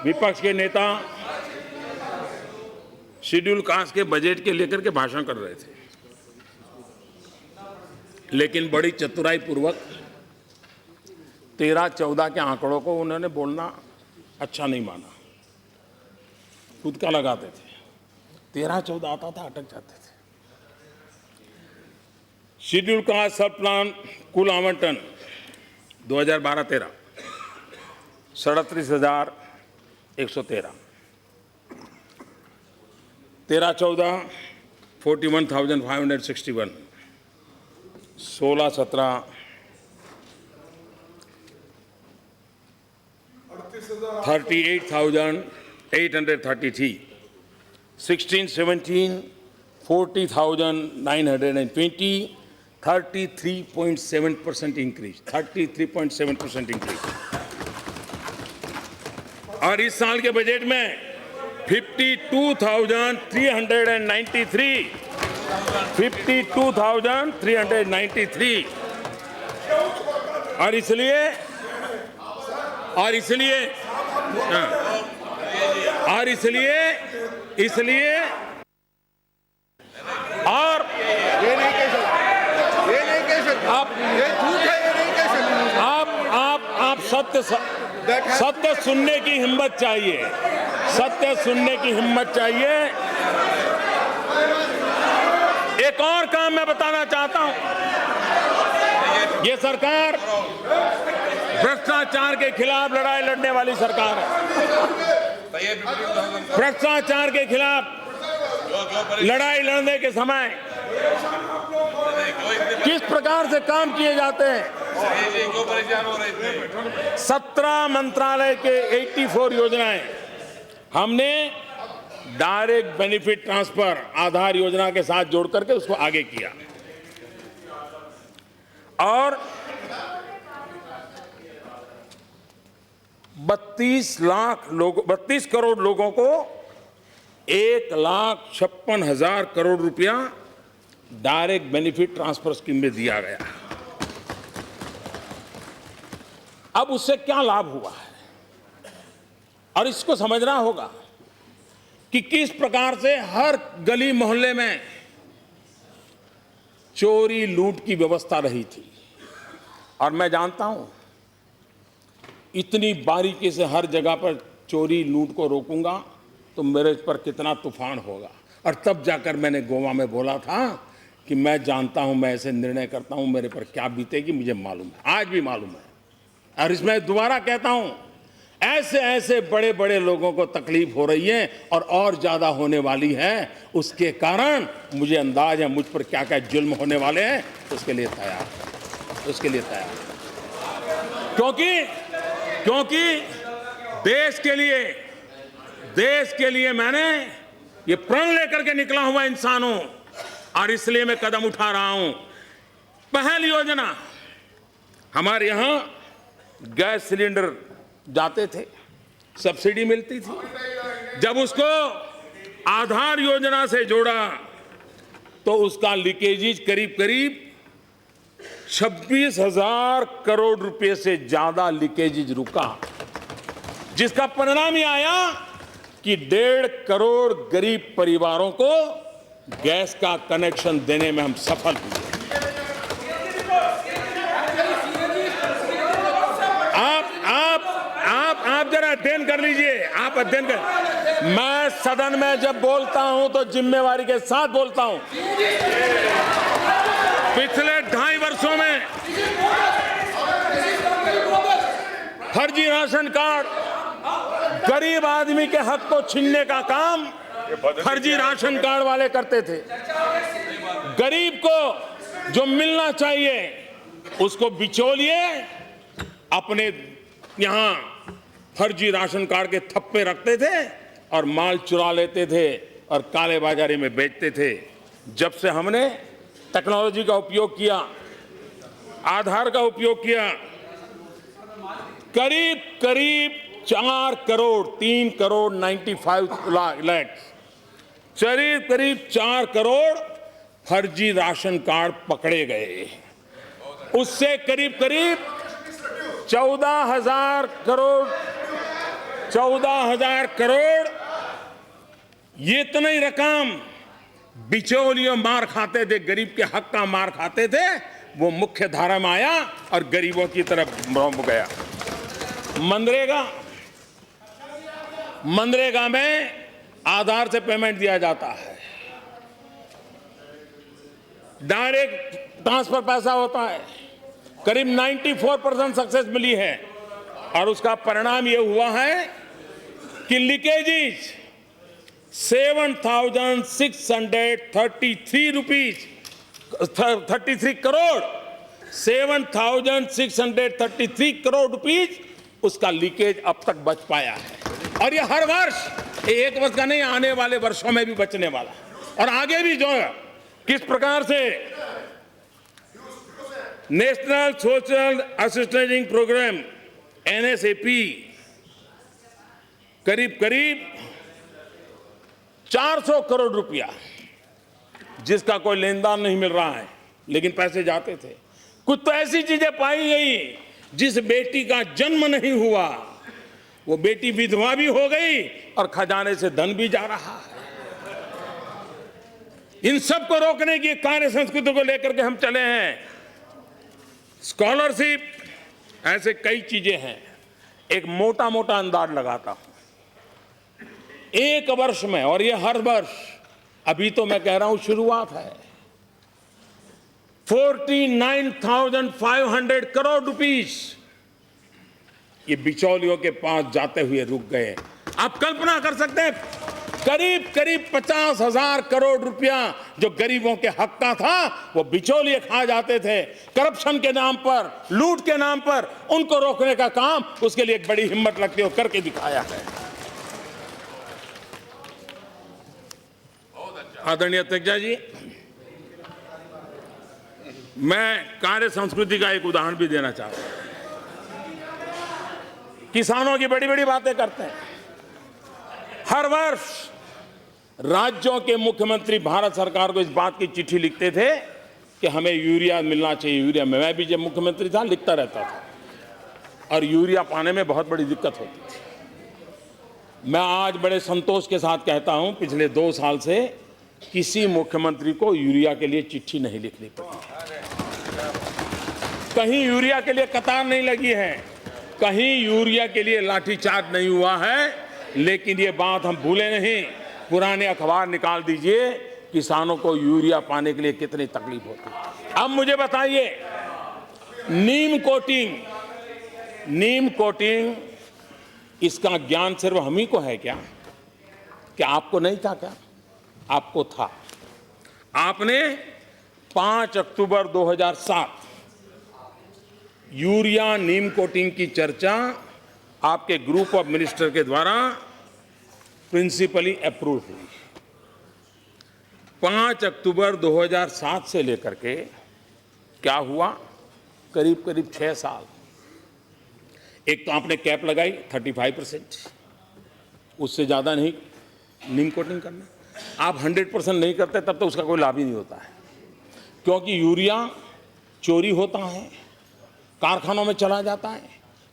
S2: विपक्ष के नेता शेड्यूल कास्ट के बजट के लेकर के भाषण कर रहे थे, लेकिन बड़ी चतुराई पूर्वक 13-14 के आंकड़ों को उन्होंने बोलना अच्छा नहीं माना, खुद का लगाते थे। 13-14 आता था, अटक जाते थे। शेड्यूल कास्ट सब प्लान कुल आवंटन 2012-13 37,113, 13-14 41,561, 16-17 38,833, 16-17 40,920, 33.7% इंक्रीज, 33.7% इंक्रीज। और इस साल के बजट में 52,393, 52,393। और इसलिए और
S4: ये नहीं कह सकते, ये नहीं कह सकते,
S2: आप
S4: ये झूठ है, ये नहीं कह सकते।
S2: आप सत्य सुनने की हिम्मत चाहिए, सत्य सुनने की हिम्मत चाहिए। एक और काम मैं बताना चाहता हूं, ये सरकार भ्रष्टाचार के खिलाफ लड़ाई लड़ने वाली सरकार है। भ्रष्टाचार के खिलाफ लड़ाई लड़ने के समय किस प्रकार से काम किए जाते हैं। 17 मंत्रालय के 84 योजनाएं हमने डायरेक्ट बेनिफिट ट्रांसफर आधार योजना के साथ जोड़ करके उसको आगे किया। और 32 करोड़ लोगों को 1,56,000 करोड़ रुपया डायरेक्ट बेनिफिट ट्रांसफर स्कीम में दिया गया। अब उससे क्या लाभ हुआ है, और इसको समझना होगा कि किस प्रकार से हर गली मोहल्ले में चोरी लूट की व्यवस्था रही थी। और मैं जानता हूं इतनी बारीकी से हर जगह पर चोरी लूट को रोकूंगा तो मेरे पर कितना तूफान होगा। और तब जाकर मैंने गोवा में बोला था कि मैं जानता हूं, मैं ऐसे निर्णय करता हूं, मेरे पर क्या बीतेगी मुझे मालूम है, आज भी मालूम है। और इसमें दोबारा कहता हूं, ऐसे ऐसे बड़े बड़े लोगों को तकलीफ हो रही है और ज्यादा होने वाली है। उसके कारण मुझे अंदाज है मुझ पर क्या क्या जुल्म होने वाले हैं, उसके लिए तैयार, उसके लिए तैयार। क्योंकि देश के लिए मैंने ये प्रण लेकर के निकला हुआ इंसान हूं, और इसलिए मैं कदम उठा रहा हूं। पहली योजना, हमारे यहां गैस सिलेंडर जाते थे, सब्सिडी मिलती थी। जब उसको आधार योजना से जोड़ा तो उसका लीकेजेज करीब 26,000 करोड़ रुपए से ज्यादा लीकेजेज रुका, जिसका परिणाम ये आया कि 1.5 करोड़ गरीब परिवारों को गैस का कनेक्शन देने में हम सफल हुए। आप जरा अध्ययन कर लीजिए, आप अध्ययन कर। मैं सदन में जब बोलता हूं तो जिम्मेवारी के साथ बोलता हूं। पिछले 2.5 वर्षों में फर्जी राशन कार्ड, गरीब आदमी के हक को छीनने का काम फर्जी राशन कार्ड वाले करते थे। गरीब को जो मिलना चाहिए उसको बिचौलिए अपने यहां फर्जी राशन कार्ड के थप्पे रखते थे और माल चुरा लेते थे और काले बाजारी में बेचते थे। जब से हमने टेक्नोलॉजी का उपयोग किया, आधार का उपयोग किया, करीब करीब 4 करोड़ 3 करोड़ 95 लाख करीब 4 करोड़ फर्जी राशन कार्ड पकड़े गए। उससे करीब करीब 14,000 करोड़ ये इतनी रकम बिचौलियों मार खाते थे, गरीब के हक का मार खाते थे, वो मुख्य धारा में आया और गरीबों की तरफ बढ़ गया। मनरेगा में आधार से पेमेंट दिया जाता है, डायरेक्ट ट्रांसफर पैसा होता है, करीब 94% सक्सेस मिली है। और उसका परिणाम यह हुआ है कि लीकेजेस 7,633 करोड़ 7,633 करोड़ रुपीज उसका लीकेज अब तक बच पाया है। और ये हर वर्ष, एक वर्ष का नहीं, आने वाले वर्षों में भी बचने वाला, और आगे भी जो है। किस प्रकार से national social assistance program NSAP करीब करीब 400 करोड़ रुपया, जिसका कोई लेन देन नहीं मिल रहा है, लेकिन पैसे जाते थे। कुछ तो ऐसी चीजें पाई गई, जिस बेटी का जन्म नहीं हुआ वो बेटी विधवा भी हो गई और खजाने से धन भी जा रहा है। इन सब को रोकने की कार्य संस्कृति को लेकर के हम चले हैं। स्कॉलरशिप, ऐसे कई चीजें हैं। एक मोटा मोटा अंदाज लगाता हूं, एक वर्ष में, और ये हर वर्ष, अभी तो मैं कह रहा हूं शुरुआत है, 49,500 करोड़ रुपीस ये बिचौलियों के पास जाते हुए रुक गए। आप कल्पना कर सकते हैं, करीब करीब 50,000 करोड़ रुपया जो गरीबों के हक का था, वो बिचौलिए खा जाते थे। करप्शन के नाम पर, लूट के नाम पर, उनको रोकने का काम, उसके लिए एक बड़ी हिम्मत लगती है, करके दिखाया है। आदरणीय अध्यक्ष जी, मैं कार्य संस्कृति का एक उदाहरण भी देना चाहता हूं। किसानों की बड़ी बड़ी बातें करते हैं। हर वर्ष राज्यों के मुख्यमंत्री भारत सरकार को इस बात की चिट्ठी लिखते थे कि हमें यूरिया मिलना चाहिए, यूरिया। मैं भी जब मुख्यमंत्री था लिखता रहता था, और यूरिया पाने में बहुत बड़ी दिक्कत होती थी। मैं आज बड़े संतोष के साथ कहता हूं, पिछले 2 साल से किसी मुख्यमंत्री को यूरिया के लिए चिट्ठी नहीं लिखनी पड़ी। कहीं यूरिया के लिए कतार नहीं लगी है, कहीं यूरिया के लिए लाठीचार्ज नहीं हुआ है। लेकिन ये बात हम भूले नहीं। पुराने अखबार निकाल दीजिए, किसानों को यूरिया पाने के लिए कितनी तकलीफ होती है। अब मुझे बताइए, नीम कोटिंग इसका ज्ञान सिर्फ हम ही को है क्या? क्या आपको नहीं था क्या? आपको था। आपने 5 अक्टूबर 2007 यूरिया नीम कोटिंग की चर्चा आपके ग्रुप ऑफ मिनिस्टर के द्वारा प्रिंसिपली अप्रूव हुई। 5 अक्टूबर 2007 से लेकर के क्या हुआ, करीब करीब 6 साल। एक तो आपने कैप लगाई 35%, उससे ज़्यादा नहीं नीम कोटिंग करना। आप 100% नहीं करते तब तो उसका कोई लाभ ही नहीं होता है, क्योंकि यूरिया चोरी होता है, कारखानों में चला जाता है,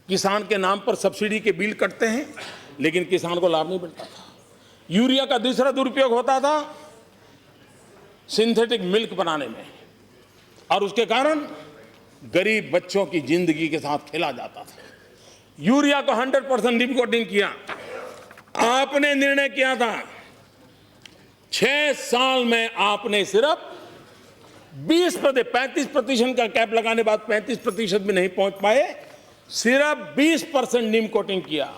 S2: किसान के नाम पर सब्सिडी के बिल कटते हैं, लेकिन किसान को लाभ नहीं मिलता था। यूरिया का दूसरा दुरुपयोग होता था सिंथेटिक मिल्क बनाने में, और उसके कारण गरीब बच्चों की जिंदगी के साथ खेला जाता था। यूरिया को 100% नीम कोटिंग किया। आपने निर्णय किया था 6 साल में आपने सिर्फ 35% का कैप लगाने बाद 35% भी नहीं पहुंच पाए, सिर्फ 20% नीम कोटिंग किया।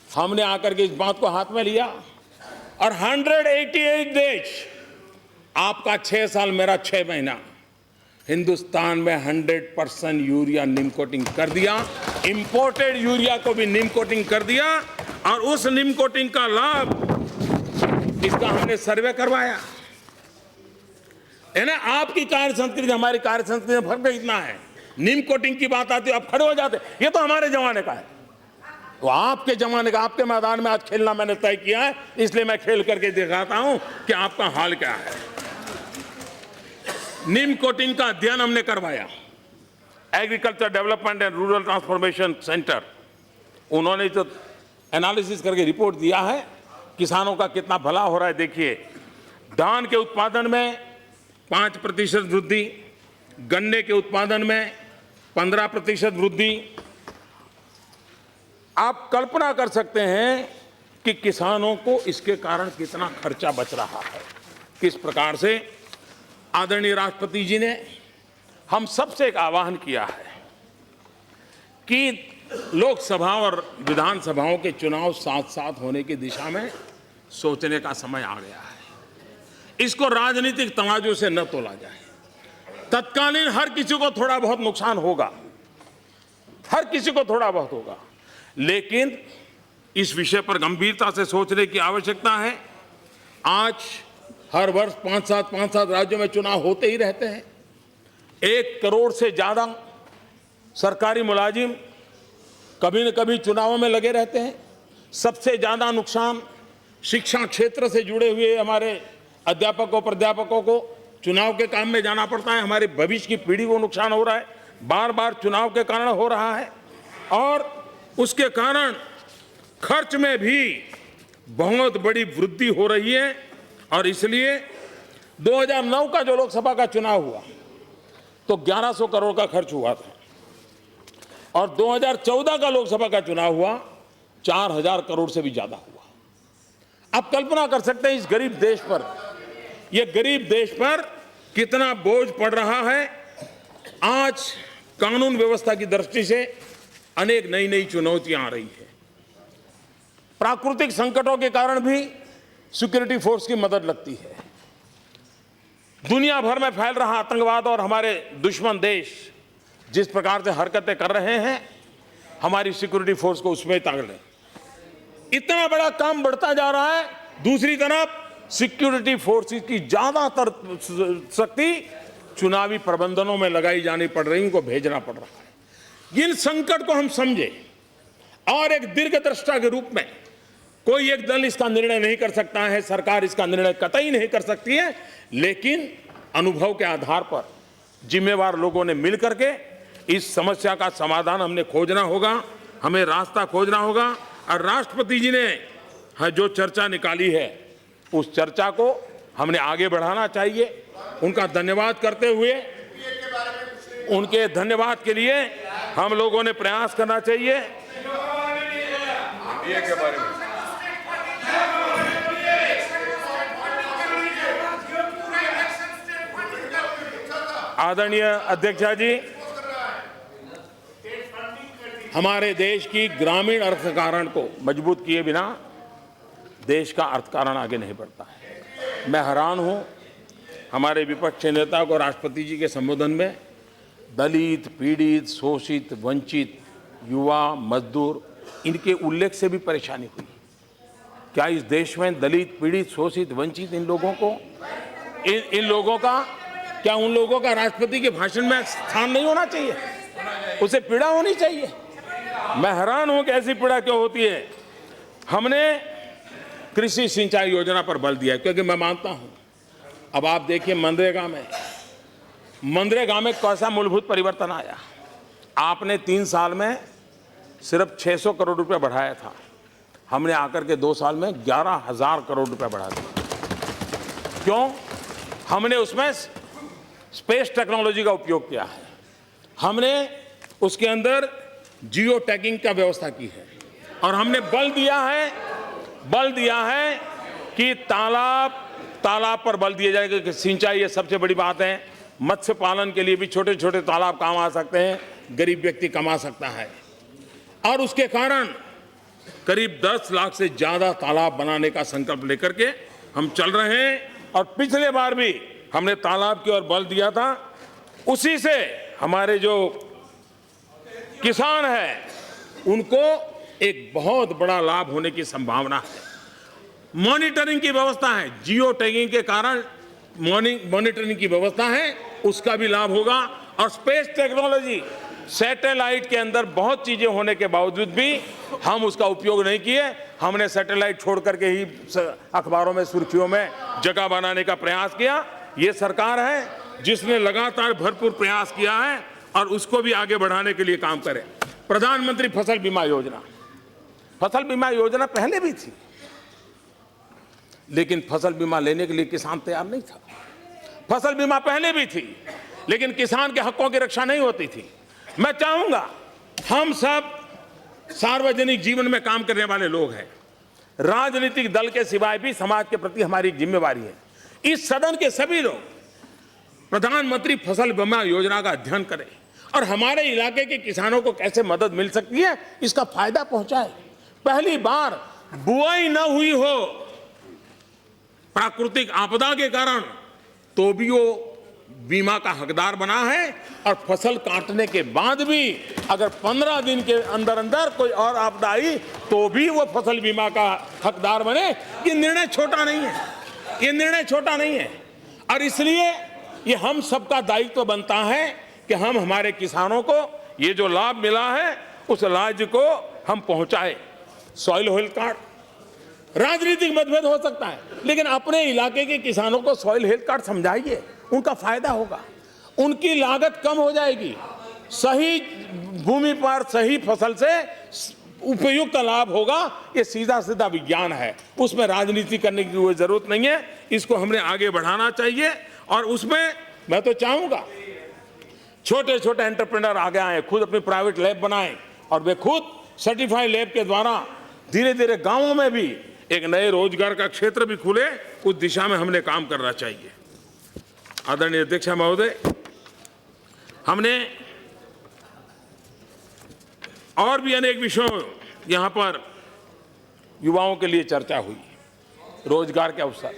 S2: हमने आकर के इस बात को हाथ में लिया, और 188 डेज, आपका 6 साल मेरा 6 महीना, हिंदुस्तान में 100% यूरिया नीम कोटिंग कर दिया। इंपोर्टेड यूरिया को भी नीम कोटिंग कर दिया, और उस नीम कोटिंग का लाभ इसका हमने सर्वे करवाया है ना। आपकी कार्य संस्कृति हमारी कार्य संस्कृति में फर्क इतना है। नीम कोटिंग की बात आती है आप खड़े हो जाते, ये तो हमारे जमाने का है। तो आपके जमाने का, आपके मैदान में आज खेलना मैंने तय किया है, इसलिए मैं खेल करके दिखाता हूं कि आपका हाल क्या है। नीम कोटिंग का अध्ययन हमने करवाया। Agriculture development and rural transformation centre, उन्होंने तो एनालिसिस करके रिपोर्ट दिया है किसानों का कितना भला हो रहा है। देखिए, धान के उत्पादन में 5% वृद्धि, गन्ने के उत्पादन में 15% वृद्धि। आप कल्पना कर सकते हैं कि किसानों को इसके कारण कितना खर्चा बच रहा है। किस प्रकार से आदरणीय राष्ट्रपति जी ने हम सबसे एक आह्वान किया है कि लोकसभा और विधानसभाओं के चुनाव साथ साथ होने की दिशा में सोचने का समय आ गया है। इसको राजनीतिक तराजू से न तोला जाए। तत्कालीन हर किसी को थोड़ा बहुत नुकसान होगा, हर किसी को थोड़ा बहुत होगा, लेकिन इस विषय पर गंभीरता से सोचने की आवश्यकता है। आज हर वर्ष 5-7 राज्यों में चुनाव होते ही रहते हैं। 1 करोड़ से ज्यादा सरकारी मुलाजिम कभी न कभी चुनावों में लगे रहते हैं। सबसे ज्यादा नुकसान शिक्षा क्षेत्र से जुड़े हुए हमारे अध्यापकों प्राध्यापकों को चुनाव के काम में जाना पड़ता है। हमारे भविष्य की पीढ़ी को नुकसान हो रहा है, बार बार चुनाव के कारण हो रहा है, और उसके कारण खर्च में भी बहुत बड़ी वृद्धि हो रही है। और इसलिए 2009 का जो लोकसभा का चुनाव हुआ तो 1100 करोड़ का खर्च हुआ था, और 2014 का लोकसभा का चुनाव हुआ 4000 करोड़ से भी ज्यादा हुआ। आप कल्पना कर सकते हैं इस गरीब देश पर, ये गरीब देश पर कितना बोझ पड़ रहा है। आज कानून व्यवस्था की दृष्टि से अनेक नई नई चुनौतियां आ रही है। प्राकृतिक संकटों के कारण भी सिक्योरिटी फोर्स की मदद लगती है। दुनिया भर में फैल रहा आतंकवाद और हमारे दुश्मन देश जिस प्रकार से हरकतें कर रहे हैं, हमारी सिक्योरिटी फोर्स को उसमें ताक लें। इतना बड़ा काम बढ़ता जा रहा है, दूसरी तरफ सिक्योरिटी फोर्सेस की ज्यादातर शक्ति चुनावी प्रबंधनों में लगाई जानी पड़ रही, उनको भेजना पड़ रहा है। इन संकट को हम समझे और एक दीर्घदृष्टा के रूप में, कोई एक दल इसका निर्णय नहीं कर सकता है, सरकार इसका निर्णय कतई नहीं कर सकती है, लेकिन अनुभव के आधार पर जिम्मेवार लोगों ने मिलकर के इस समस्या का समाधान हमने खोजना होगा, हमें रास्ता खोजना होगा। और राष्ट्रपति जी ने जो चर्चा निकाली है उस चर्चा को हमने आगे बढ़ाना चाहिए। उनका धन्यवाद करते हुए, उनके धन्यवाद के लिए हम लोगों ने प्रयास करना चाहिए।
S3: ये के बारे में
S2: आदरणीय अध्यक्षा जी, हमारे देश की ग्रामीण अर्थकारण को मजबूत किए बिना देश का अर्थकारण आगे नहीं बढ़ता है। मैं हैरान हूं, हमारे विपक्ष नेता को राष्ट्रपति जी के संबोधन में दलित, पीड़ित, शोषित, वंचित, युवा, मजदूर, इनके उल्लेख से भी परेशानी हुई। क्या इस देश में दलित, पीड़ित, शोषित, वंचित इन लोगों को, इन लोगों का, क्या उन लोगों का राष्ट्रपति के भाषण में स्थान नहीं होना चाहिए? उसे पीड़ा होनी चाहिए। मैं हैरान हूं कि ऐसी पीड़ा क्यों होती है। हमने कृषि सिंचाई योजना पर बल दिया, क्योंकि मैं मानता हूं, अब आप देखिए मनरेगा में कैसा मूलभूत परिवर्तन आया। आपने 3 साल में सिर्फ 600 करोड़ रुपए बढ़ाया था, हमने आकर के 2 साल में 11,000 करोड़ रुपए बढ़ा दिया। क्यों? हमने उसमें स्पेस टेक्नोलॉजी का उपयोग किया है, हमने उसके अंदर जियो टैगिंग का व्यवस्था की है, और हमने बल दिया है कि तालाब पर बल दिया जाएगा कि सिंचाई, ये सबसे बड़ी बात है। मत्स्य पालन के लिए भी छोटे छोटे तालाब काम आ सकते हैं, गरीब व्यक्ति कमा सकता है, और उसके कारण करीब 10 लाख से ज्यादा तालाब बनाने का संकल्प लेकर के हम चल रहे हैं। और पिछले बार भी हमने तालाब की ओर बल दिया था, उसी से हमारे जो किसान हैं उनको एक बहुत बड़ा लाभ होने की संभावना है। मॉनिटरिंग की व्यवस्था है, जियो टैगिंग के कारण मॉनिटरिंग की व्यवस्था है, उसका भी लाभ होगा। और स्पेस टेक्नोलॉजी, सैटेलाइट के अंदर बहुत चीजें होने के बावजूद भी हम उसका उपयोग नहीं किए। हमने सैटेलाइट छोड़ करके ही अखबारों में, सुर्खियों में जगह बनाने का प्रयास किया। ये सरकार है जिसने लगातार भरपूर प्रयास किया है और उसको भी आगे बढ़ाने के लिए काम करें। प्रधानमंत्री फसल बीमा योजना, फसल बीमा योजना पहले भी थी, लेकिन फसल बीमा लेने के लिए किसान तैयार नहीं था। फसल बीमा पहले भी थी, लेकिन किसान के हकों की रक्षा नहीं होती थी। मैं चाहूंगा, हम सब सार्वजनिक जीवन में काम करने वाले लोग हैं, राजनीतिक दल के सिवाय भी समाज के प्रति हमारी जिम्मेवारी है। इस सदन के सभी लोग प्रधानमंत्री फसल बीमा योजना का अध्ययन करें और हमारे इलाके के किसानों को कैसे मदद मिल सकती है इसका फायदा पहुंचाए। पहली बार बुआई न हुई हो प्राकृतिक आपदा के कारण, तो भी वो बीमा का हकदार बना है, और फसल काटने के बाद भी अगर 15 दिन के अंदर अंदर कोई और आपदा आई तो भी वो फसल बीमा का हकदार बने। ये निर्णय छोटा नहीं है, ये निर्णय छोटा नहीं है। और इसलिए ये हम सबका दायित्व बनता है कि हम हमारे किसानों को ये जो लाभ मिला है उस लाभ को हम पहुंचाए। सॉइल हेल्थ कार्ड, राजनीतिक मतभेद हो सकता है, लेकिन अपने इलाके के किसानों को सॉइल हेल्थ कार्ड समझाइए, उनका फायदा होगा, उनकी लागत कम हो जाएगी, सही भूमि पर सही फसल से उपयुक्त लाभ होगा। ये सीधा सीधा विज्ञान है, उसमें राजनीति करने की कोई जरूरत नहीं है। इसको हमने आगे बढ़ाना चाहिए और उसमें मैं तो चाहूंगा छोटे छोटे एंटरप्रेन्योर आगे आए, खुद अपनी प्राइवेट लैब बनाएं और वे खुद सर्टिफाइड लैब के द्वारा धीरे धीरे गांवों में भी एक नए रोजगार का क्षेत्र भी खुले। उस दिशा में हमने काम करना चाहिए। आदरणीय अध्यक्ष महोदय, हमने और भी अनेक विषयों यहां पर युवाओं के लिए चर्चा हुई। रोजगार के अवसर,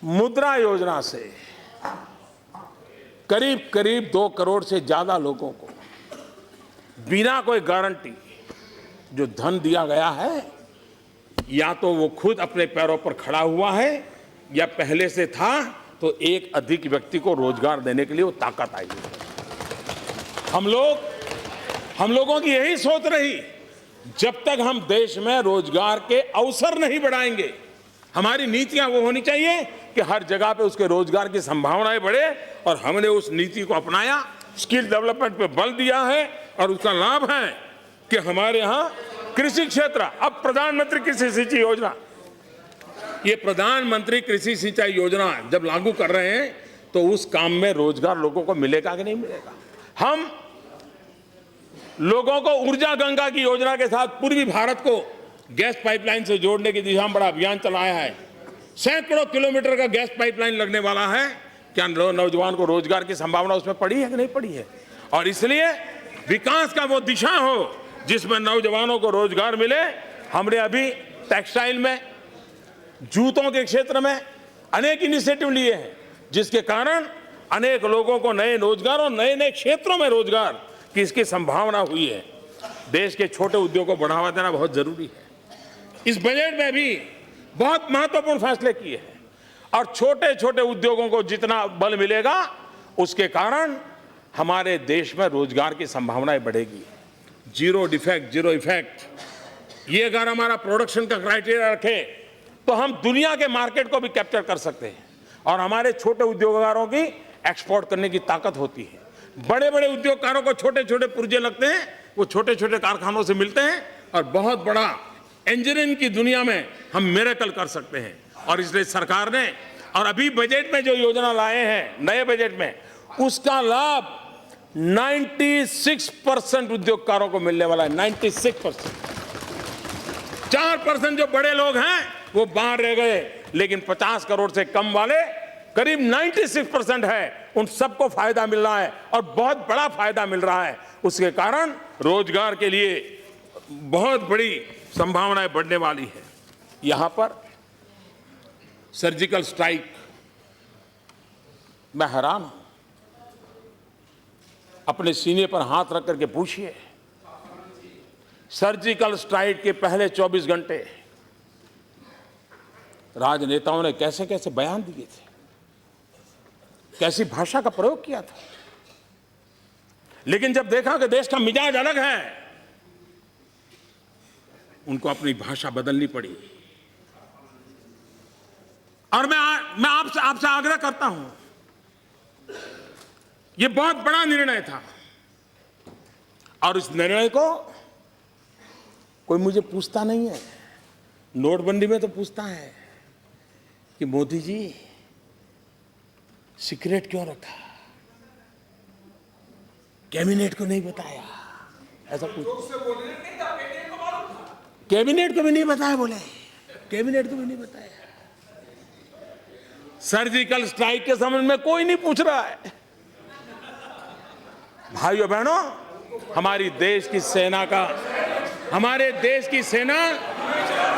S2: मुद्रा योजना से करीब करीब 2 करोड़ से ज्यादा लोगों को बिना कोई गारंटी जो धन दिया गया है, या तो वो खुद अपने पैरों पर खड़ा हुआ है या पहले से था तो एक अधिक व्यक्ति को रोजगार देने के लिए वो ताकत आई है। हम लोगों की यही सोच रही, जब तक हम देश में रोजगार के अवसर नहीं बढ़ाएंगे, हमारी नीतियां वो होनी चाहिए कि हर जगह पे उसके रोजगार की संभावनाएं बढ़े, और हमने उस नीति को अपनाया, स्किल डेवलपमेंट पे बल दिया है और उसका लाभ है कि हमारे यहाँ कृषि क्षेत्र, अब प्रधानमंत्री कृषि सिंचाई योजना, ये प्रधानमंत्री कृषि सिंचाई योजना जब लागू कर रहे हैं तो उस काम में रोजगार लोगों को मिलेगा कि नहीं मिलेगा। हम लोगों को ऊर्जा गंगा की योजना के साथ पूर्वी भारत को गैस पाइपलाइन से जोड़ने की दिशा में बड़ा अभियान चलाया है। सैकड़ों किलोमीटर का गैस पाइपलाइन लगने वाला है। क्या नौजवान को रोजगार की संभावना उसमें पड़ी है कि नहीं पड़ी है? और इसलिए विकास का वो दिशा हो जिसमें नौजवानों को रोजगार मिले। हमने अभी टेक्सटाइल में, जूतों के क्षेत्र में अनेक इनिशिएटिव लिए हैं, जिसके कारण अनेक लोगों को नए रोजगार और नए नए क्षेत्रों में रोजगार की इसकी संभावना हुई है। देश के छोटे उद्योगों को बढ़ावा देना बहुत जरूरी है। इस बजट में भी बहुत महत्वपूर्ण फैसले किए हैं, और छोटे छोटे उद्योगों को जितना बल मिलेगा उसके कारण हमारे देश में रोजगार की संभावनाएं बढ़ेगी। जीरो डिफेक्ट, जीरो इफेक्ट, ये अगर हमारा प्रोडक्शन का क्राइटेरिया रखे तो हम दुनिया के मार्केट को भी कैप्चर कर सकते हैं, और हमारे छोटे उद्योगकारों की एक्सपोर्ट करने की ताकत होती है। बड़े बड़े उद्योगकारों को छोटे छोटे पुर्जे लगते हैं, वो छोटे छोटे कारखानों से मिलते हैं और बहुत बड़ा इंजीनियरिंग की दुनिया में हम मिरेकल कर सकते हैं। और इसलिए सरकार ने, और अभी बजट में जो योजना लाए हैं नए बजट में, उसका लाभ 96% उद्योगकारों को मिलने वाला है। 96%। 4% जो बड़े लोग हैं वो बाहर रह गए, लेकिन 50 करोड़ से कम वाले करीब 96% है, उन सबको फायदा मिल रहा है, और बहुत बड़ा फायदा मिल रहा है। उसके कारण रोजगार के लिए बहुत बड़ी संभावनाएं बढ़ने वाली है। यहां पर सर्जिकल स्ट्राइक, मैं हैरान हूं। अपने सीने पर हाथ रख करके पूछिए, सर्जिकल स्ट्राइक के पहले 24 घंटे राजनेताओं ने कैसे कैसे बयान दिए थे, कैसी भाषा का प्रयोग किया था। लेकिन जब देखा कि देश का मिजाज अलग है, उनको अपनी भाषा बदलनी पड़ी। और मैं आपसे आग्रह करता हूं, यह बहुत बड़ा निर्णय था और इस निर्णय को कोई मुझे पूछता नहीं है। नोटबंदी में तो पूछता है कि मोदी जी सीक्रेट क्यों रखा, कैबिनेट को नहीं बताया, ऐसा कुछ। कैबिनेट को भी नहीं बताया, बोले कैबिनेट को भी नहीं बताया। सर्जिकल स्ट्राइक के संबंध में कोई नहीं पूछ रहा है। भाइयों बहनों, हमारे देश की सेना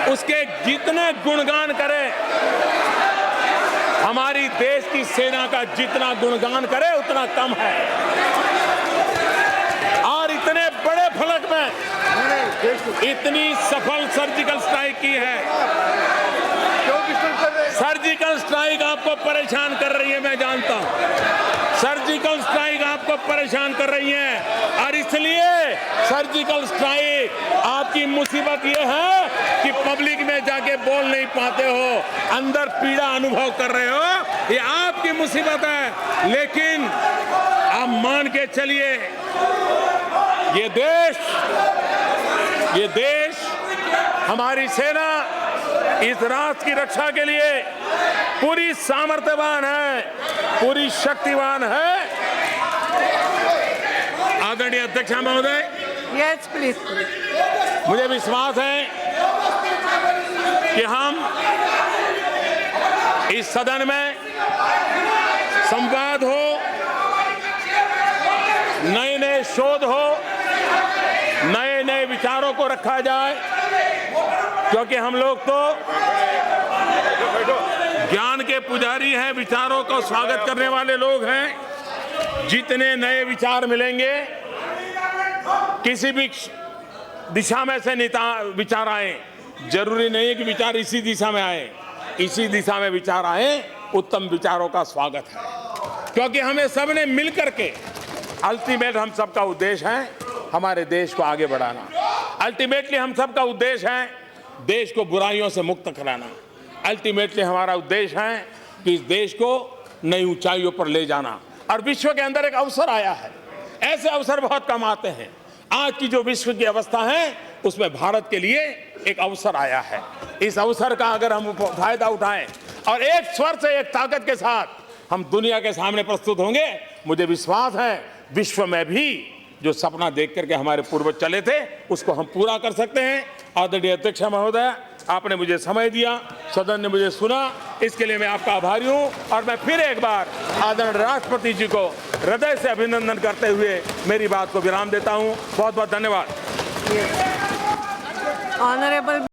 S2: उसके जितने गुणगान करे, हमारी देश की सेना का जितना गुणगान करे उतना कम है। और इतने बड़े फलक में इतनी सफल सर्जिकल स्ट्राइक की है। सर्जिकल स्ट्राइक आपको परेशान कर रही है, मैं जानता हूं। सर्जिकल स्ट्राइक आपको परेशान कर रही है और इसलिए सर्जिकल स्ट्राइक आपकी मुसीबत यह है कि पब्लिक में जाके बोल नहीं पाते हो, अंदर पीड़ा अनुभव कर रहे हो, ये आपकी मुसीबत है। लेकिन आप मान के चलिए, ये देश हमारी सेना इस राष्ट्र की रक्षा के लिए पूरी सामर्थ्यवान है, पूरी शक्तिवान है। आदरणीय अध्यक्ष महोदय,
S1: यस प्लीज।
S2: मुझे विश्वास है कि हम इस सदन में संवाद हो, नए नए शोध हो, नए नए विचारों को रखा जाए, क्योंकि हम लोग तो ज्ञान के पुजारी हैं, विचारों का स्वागत करने वाले लोग हैं। जितने नए विचार मिलेंगे, किसी भी दिशा में से विचार आए, जरूरी नहीं है कि विचार इसी दिशा में आए, इसी दिशा में विचार आए, उत्तम विचारों का स्वागत है। क्योंकि हमें सबने मिलकर के, अल्टीमेट हम सबका उद्देश्य है हमारे देश को आगे बढ़ाना। अल्टीमेटली हम सबका उद्देश्य है देश को बुराइयों से मुक्त कराना। अल्टीमेटली हमारा उद्देश्य है कि इस देश को नई ऊंचाइयों पर ले जाना। और विश्व के अंदर एक अवसर आया है, ऐसे अवसर बहुत कम आते हैं। आज की जो विश्व की अवस्था है उसमें भारत के लिए एक अवसर आया है। इस अवसर का अगर हम फायदा उठाएं और एक स्वर से, एक ताकत के साथ हम दुनिया के सामने प्रस्तुत होंगे, मुझे विश्वास है विश्व में भी जो सपना देख करके हमारे पूर्वज चले थे उसको हम पूरा कर सकते हैं। आदरणीय अध्यक्ष महोदय, आपने मुझे समय दिया, सदन ने मुझे सुना, इसके लिए मैं आपका आभारी हूं। और मैं फिर एक बार आदरणीय राष्ट्रपति जी को हृदय से अभिनंदन करते हुए मेरी बात को विराम देता हूं। बहुत बहुत धन्यवाद।
S1: ऑनरेबल